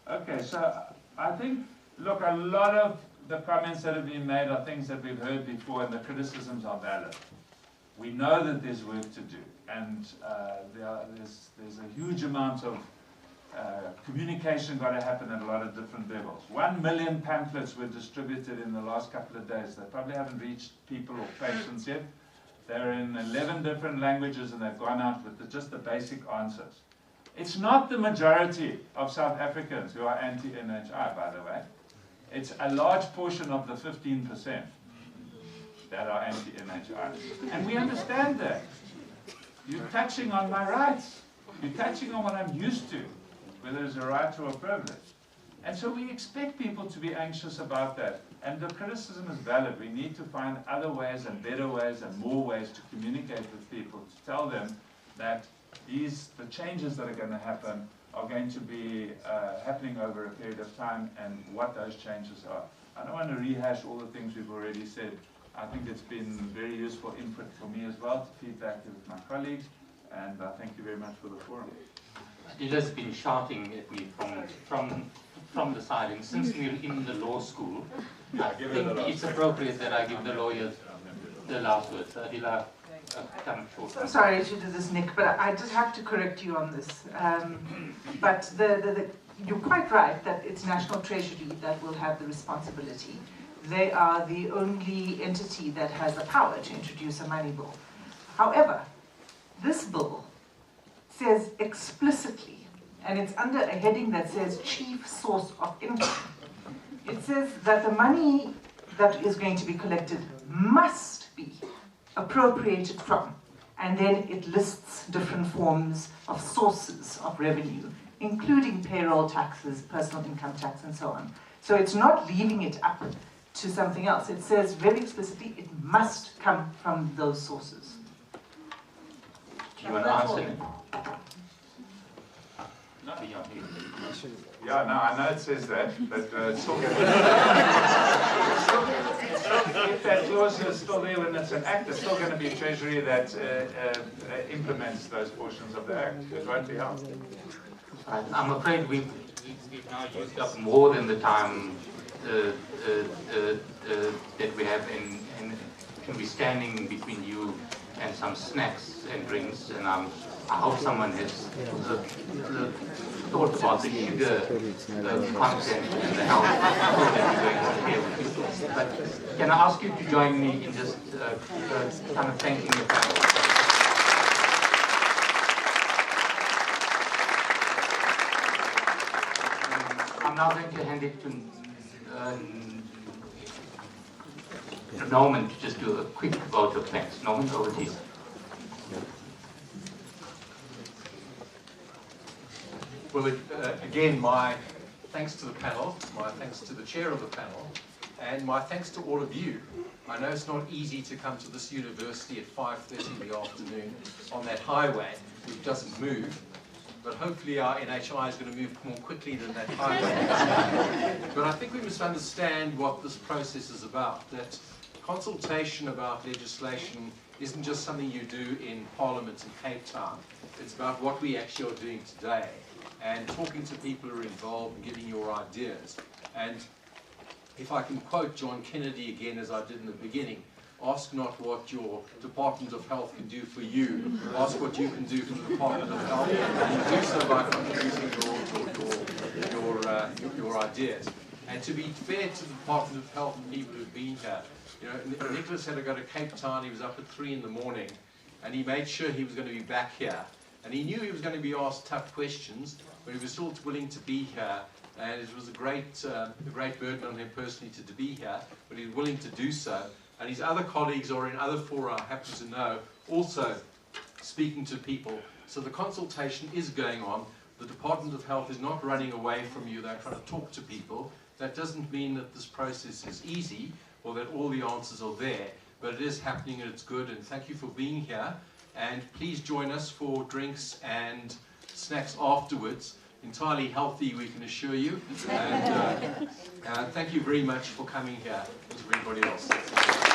Okay, so I think, look, a lot of the comments that have been made are things that we've heard before, and the criticisms are valid. We know that there's work to do, and there's a huge amount of communication got to happen at a lot of different levels. 1 million pamphlets were distributed in the last couple of days. They probably haven't reached people or patients yet. They're in 11 different languages, and they've gone out with just the basic answers. It's not the majority of South Africans who are anti-NHI, by the way. It's a large portion of the 15% that are anti-NHI. And we understand that. You're touching on my rights. You're touching on what I'm used to, whether it's a right or a privilege. And so we expect people to be anxious about that. And the criticism is valid. We need to find other ways and better ways and more ways to communicate with people, to tell them that the changes that are going to happen are going to be happening over a period of time, and what those changes are. I don't want to rehash all the things we've already said. I think it's been very useful input for me as well to feedback with my colleagues, and I thank you very much for the forum. Adila's been shouting at me from the side, and since we're in the law school, I think it's appropriate that I give the lawyers the last word. So Adila, come short. So sorry to do this, Nick, but I just have to correct you on this. But you're quite right that it's National Treasury that will have the responsibility. They are the only entity that has the power to introduce a money bill. However, this bill says explicitly, and it's under a heading that says chief source of income. It says that the money that is going to be collected must be appropriated from, and then it lists different forms of sources of revenue, including payroll taxes, personal income tax, and so on. So it's not leaving it up to something else. It says very explicitly it must come from those sources. Do you want to answer? Yeah, no, I know it says that, but it's still going to if that clause is still there when it's an act, it's still going to be Treasury that implements those portions of the act. It won't be helped. I'm afraid we've now used up more than the time that we have, and we're standing between you and some snacks and drinks, and I hope someone has thought about the sugar content and the health that we're going to share with you. But can I ask you to join me in just kind of thanking the panel? I'm now going to hand it to Norman to just do a quick vote of thanks. Norman, over to you. Well, again, my thanks to the panel, my thanks to the chair of the panel, and my thanks to all of you. I know it's not easy to come to this university at 5:30 in the afternoon on that highway, which doesn't move, but hopefully our NHI is going to move more quickly than that highway. But I think we must understand what this process is about, that consultation about legislation isn't just something you do in Parliament in Cape Town. It's about what we actually are doing today, and talking to people who are involved and giving your ideas. And if I can quote John Kennedy again, as I did in the beginning, ask not what your Department of Health can do for you, ask what you can do for the Department of Health, and you do so by contributing your ideas. And to be fair to the Department of Health and people who've been here, you know, Nicholas had to go to Cape Town. He was up at 3 in the morning, and he made sure he was going to be back here. And he knew he was going to be asked tough questions, but he was still willing to be here. And it was a great burden on him personally to be here, but he was willing to do so. And his other colleagues are in other fora, I happen to know, also speaking to people. So the consultation is going on. The Department of Health is not running away from you. They're trying to talk to people. That doesn't mean that this process is easy or that all the answers are there, but it is happening and it's good. And thank you for being here. And please join us for drinks and snacks afterwards. Entirely healthy, we can assure you. And thank you very much for coming here, as everybody else.